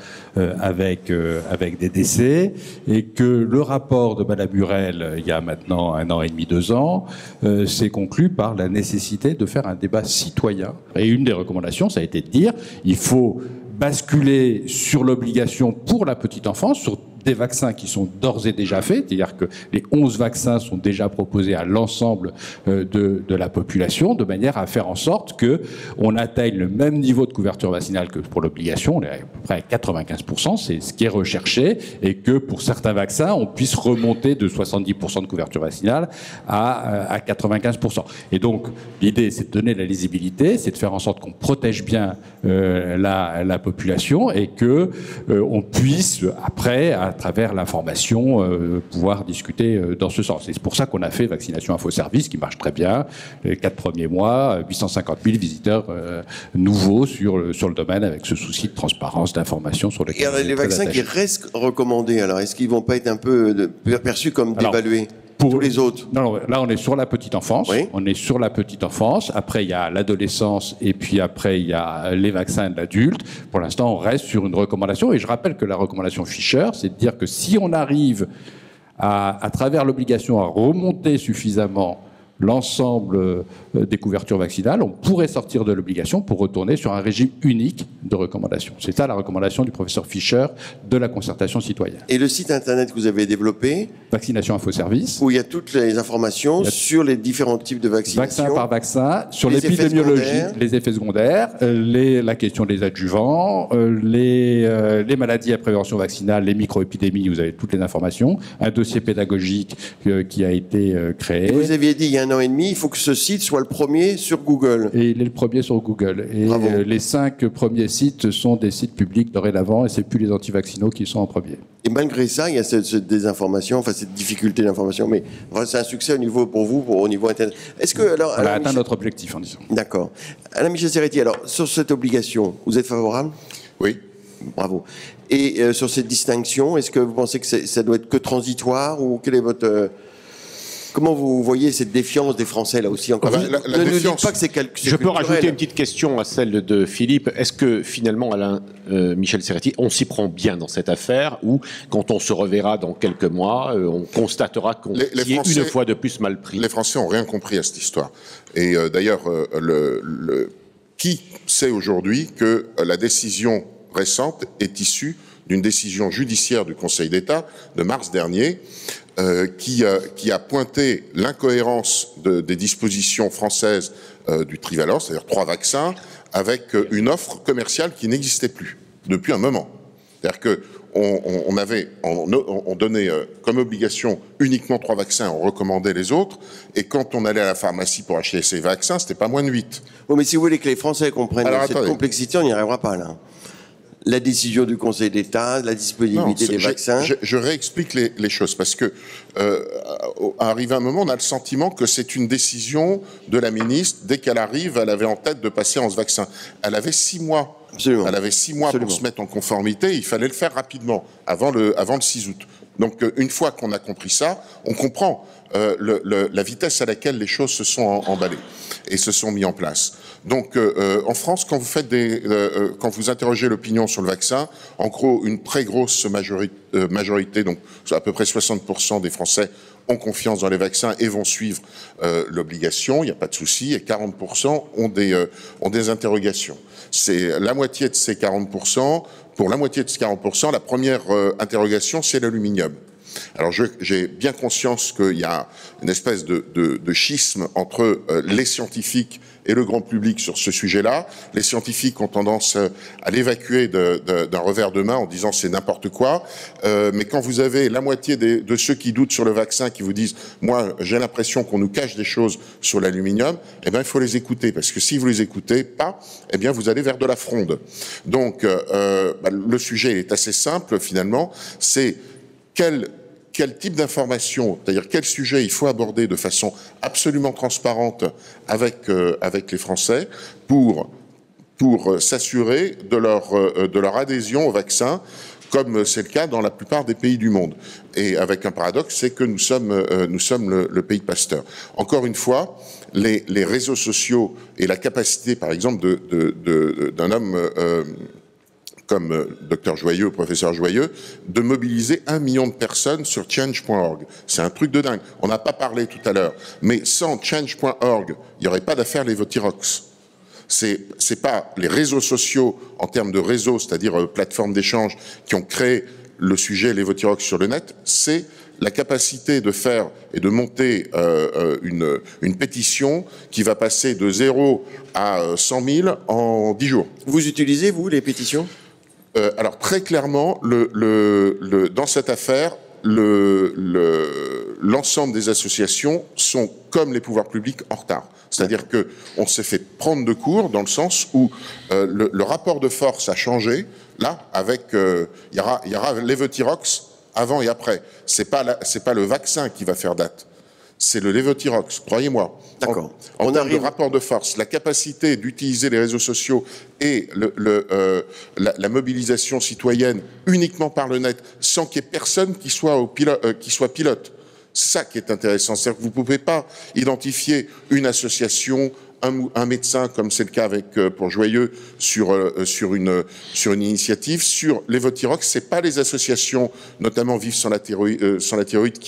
avec des décès, et que le rapport de Madame Burel, il y a maintenant 1 an et demi, 2 ans, s'est conclu par la nécessité de faire un débat citoyen. Et une des recommandations, ça a été de dire, il faut basculer sur l'obligation pour la petite enfance, sur des vaccins qui sont d'ores et déjà faits, c'est-à-dire que les 11 vaccins sont déjà proposés à l'ensemble de la population, de manière à faire en sorte que on atteigne le même niveau de couverture vaccinale que pour l'obligation, on est à peu près à 95%, c'est ce qui est recherché, et que pour certains vaccins, on puisse remonter de 70% de couverture vaccinale à 95%. Et donc, l'idée, c'est de donner la lisibilité, c'est de faire en sorte qu'on protège bien la population, et que on puisse, après, à travers l'information, pouvoir discuter dans ce sens. Et c'est pour ça qu'on a fait Vaccination Info Service, qui marche très bien. Les 4 premiers mois, 850 000 visiteurs nouveaux sur le domaine, avec ce souci de transparence, d'information sur lesquels. Et les vaccins qui restent recommandés, alors est-ce qu'ils vont pas être un peu perçus comme dévalués? Pour tous les autres. Non, là, on est sur la petite enfance. Oui. On est sur la petite enfance. Après, il y a l'adolescence, et puis après, il y a les vaccins de l'adulte. Pour l'instant, on reste sur une recommandation. Et je rappelle que la recommandation Fischer, c'est de dire que si on arrive à travers l'obligation, à remonter suffisamment l'ensemble des couvertures vaccinales, on pourrait sortir de l'obligation pour retourner sur un régime unique de recommandation. C'est ça la recommandation du professeur Fischer de la concertation citoyenne. Et le site internet que vous avez développé, Vaccination Info Service, où il y a toutes les informations sur les différents types de vaccination, vaccin par vaccin, sur l'épidémiologie, les effets secondaires, la question des adjuvants, les maladies à prévention vaccinale, les micro-épidémies, vous avez toutes les informations, un dossier pédagogique qui a été créé. Et vous aviez dit il y a 1 an et demi, il faut que ce site soit le premier sur Google. Et il est le premier sur Google. Et les 5 premiers sites sont des sites publics dorénavant, et c'est plus les antivaccinaux qui sont en premier. Et malgré ça, il y a cette désinformation, enfin cette difficulté d'information, mais enfin, c'est un succès au niveau pour vous, au niveau internet. Est-ce que alors on a atteint notre objectif en disant. D'accord. Alain Michel Serretti, alors sur cette obligation, vous êtes favorable? Oui. Bravo. Et sur cette distinction, est-ce que vous pensez que ça doit être que transitoire, ou quel est votre comment vous voyez cette défiance des Français là aussi encore? Ne dites pas que c'est Je peux rajouter une petite question à celle de Philippe. Est-ce que finalement, Alain Michel Serretti, on s'y prend bien dans cette affaire, ou quand on se reverra dans quelques mois, on constatera qu'on s'y est une fois de plus mal pris? Les Français n'ont rien compris à cette histoire. Et d'ailleurs, qui sait aujourd'hui que la décision récente est issue d'une décision judiciaire du Conseil d'État de mars dernier, qui a pointé l'incohérence des dispositions françaises du trivalent, c'est-à-dire 3 vaccins, avec une offre commerciale qui n'existait plus depuis un moment. C'est-à-dire que on donnait comme obligation uniquement 3 vaccins, on recommandait les autres, et quand on allait à la pharmacie pour acheter ces vaccins, c'était pas moins de 8. Bon, mais si vous voulez que les Français comprennent cette complexité, on n'y arrivera pas là. La décision du Conseil d'État, la disponibilité des vaccins. Je réexplique les choses, parce que arrivé un moment, on a le sentiment que c'est une décision de la ministre. Dès qu'elle arrive, elle avait en tête de passer en ce vaccin. Elle avait 6 mois. Absolument. Elle avait 6 mois pour se mettre en conformité. Il fallait le faire rapidement, avant le 6 août. Donc, une fois qu'on a compris ça, on comprend la vitesse à laquelle les choses se sont emballées et se sont mis en place. Donc, en France, quand vous interrogez l'opinion sur le vaccin, en gros, une très grosse majorité, donc à peu près 60% des Français ont confiance dans les vaccins et vont suivre l'obligation, il n'y a pas de souci, et 40% ont des interrogations. C'est la moitié de ces 40%. Pour la moitié de ces 40%, la première interrogation, c'est l'aluminium. Alors j'ai bien conscience qu'il y a une espèce de schisme entre les scientifiques et le grand public sur ce sujet-là. Les scientifiques ont tendance à l'évacuer d'un revers de main en disant c'est n'importe quoi. Mais quand vous avez la moitié de ceux qui doutent sur le vaccin qui vous disent « moi j'ai l'impression qu'on nous cache des choses sur l'aluminium », eh bien il faut les écouter, parce que si vous les écoutez pas, eh bien vous allez vers de la fronde. Donc le sujet est assez simple finalement, c'est quel type d'information, c'est-à-dire quel sujet il faut aborder de façon absolument transparente avec les Français pour pour s'assurer de leur adhésion au vaccin, comme c'est le cas dans la plupart des pays du monde. Et avec un paradoxe, c'est que nous sommes le pays de Pasteur. Encore une fois, les réseaux sociaux et la capacité, par exemple, d'un homme comme Dr Joyeux, professeur Joyeux, de mobiliser 1 million de personnes sur change.org. C'est un truc de dingue. On n'a pas parlé tout à l'heure, mais sans change.org, il n'y aurait pas d'affaire Levothyrox. C'est pas les réseaux sociaux en termes de réseaux, c'est-à-dire plateformes d'échange, qui ont créé le sujet Levothyrox sur le net, c'est la capacité de faire et de monter une pétition qui va passer de 0 à 100 000 en 10 jours. Vous utilisez, vous, les pétitions ? Alors très clairement, dans cette affaire, l'ensemble des associations sont, comme les pouvoirs publics, en retard. C'est-à-dire que on s'est fait prendre de court dans le sens où le rapport de force a changé. Là, avec il y aura Levothyrox avant et après. C'est pas le vaccin qui va faire date. C'est le Levothyrox, croyez-moi. D'accord. En termes de rapport de force, la capacité d'utiliser les réseaux sociaux et la mobilisation citoyenne uniquement par le net, sans qu'il y ait personne qui soit pilote. C'est ça qui est intéressant. C'est-à-dire que vous ne pouvez pas identifier une association, un médecin, comme c'est le cas pour Joyeux, sur une initiative. Sur Levothyrox, c'est pas les associations, notamment Vive sans la thyroïde,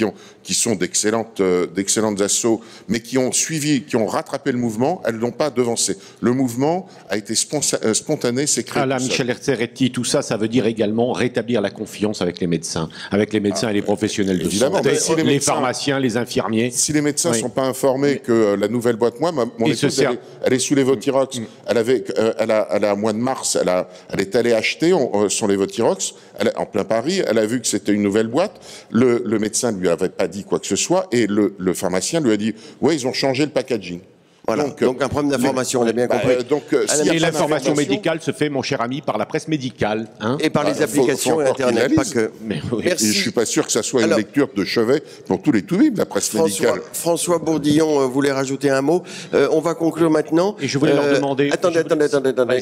qui sont d'excellentes assos, mais qui ont suivi, qui ont rattrapé le mouvement. Elles l'ont pas devancé. Le mouvement a été spontané, c'est créé. Michel Herzeretti, tout ça, ça veut dire également rétablir la confiance avec les médecins et les professionnels de santé, les pharmaciens, les infirmiers. Si les médecins sont pas informés que la nouvelle boîte, mon épouse, elle est sous Levothyrox. Elle a, au mois de mars, elle est allée acheter son Levothyrox en plein Paris. Elle a vu que c'était une nouvelle boîte. Le médecin lui avait pas dit quoi que ce soit et le pharmacien lui a dit ouais, ils ont changé le packaging. Voilà, donc un problème d'information, on a bien compris. Et l'information médicale se fait, mon cher ami, par la presse médicale. Hein, et par les applications Internet, pas que. Merci. Et je ne suis pas sûr que ça soit une lecture de chevet pour tous les toubibs, la presse médicale. François Bourdillon voulait rajouter un mot. On va conclure maintenant. Et je voulais leur demander... Attendez.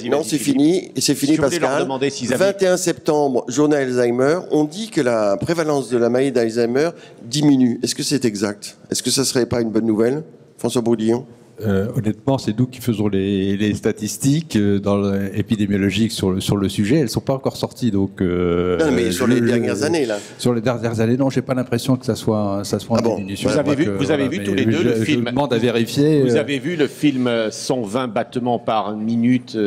Non, c'est fini, Pascal. Leur demander s'ils avaient... 21 septembre, journée Alzheimer. On dit que la prévalence de la maladie d'Alzheimer diminue. Est-ce que c'est exact? Est-ce que ça ne serait pas une bonne nouvelle, François Bourdillon? Honnêtement, c'est nous qui faisons les statistiques épidémiologiques sur le sujet. Elles ne sont pas encore sorties. Donc, non, mais sur les dernières années, là. Sur les dernières années, non, je n'ai pas l'impression que ça soit en diminution. Vous avez vu tous les deux le film. Je demande à vérifier. Vous avez vu le film 120 battements par minute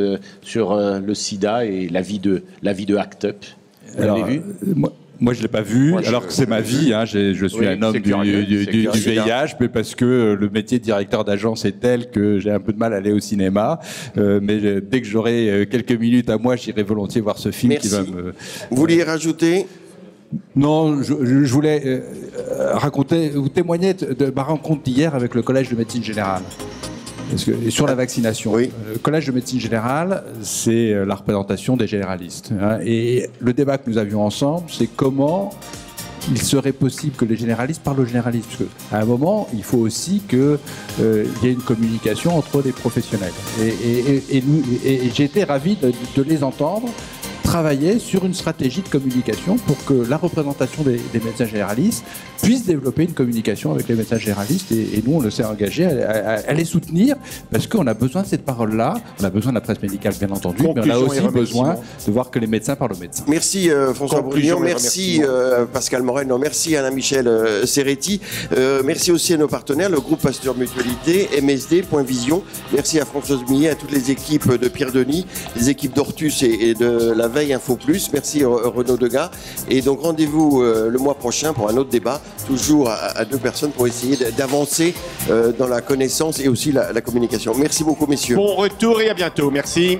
sur le sida et la vie de ACT UP. Vous l'avez vu? Moi, je ne l'ai pas vu, alors que c'est ma vie. Hein, je suis un homme du VIH, mais parce que le métier de directeur d'agence est tel que j'ai un peu de mal à aller au cinéma. Mais dès que j'aurai quelques minutes à moi, j'irai volontiers voir ce film. Merci. Qui va me... Vous vouliez rajouter? Non, je voulais vous témoigner de ma rencontre d'hier avec le Collège de médecine générale. Sur la vaccination, oui. Le Collège de médecine générale, c'est la représentation des généralistes. Hein, et le débat que nous avions ensemble, c'est comment il serait possible que les généralistes parlent aux généralistes. Parce qu'à un moment, il faut aussi qu'il y ait une communication entre les professionnels. Et j'ai été ravi de les entendre travailler sur une stratégie de communication pour que la représentation des médecins généralistes puisse développer une communication avec les médecins généralistes et nous on le s'est engagé à les soutenir parce qu'on a besoin de cette parole-là, on a besoin de la presse médicale bien entendu, mais on a aussi besoin de voir que les médecins parlent aux médecins. Merci François Bourdillon, merci Pascal Morel, merci Alain Michel Serretti, merci aussi à nos partenaires, le groupe Pasteur Mutualité, MSD, Point Vision, merci à Françoise Millet, à toutes les équipes de Pierre Denis, les équipes d'Ortus et de la Veille Info Plus, merci Renaud Degas, et donc rendez-vous le mois prochain pour un autre débat, toujours à deux personnes pour essayer d'avancer dans la connaissance et aussi la communication. Merci beaucoup messieurs. Bon retour et à bientôt, merci.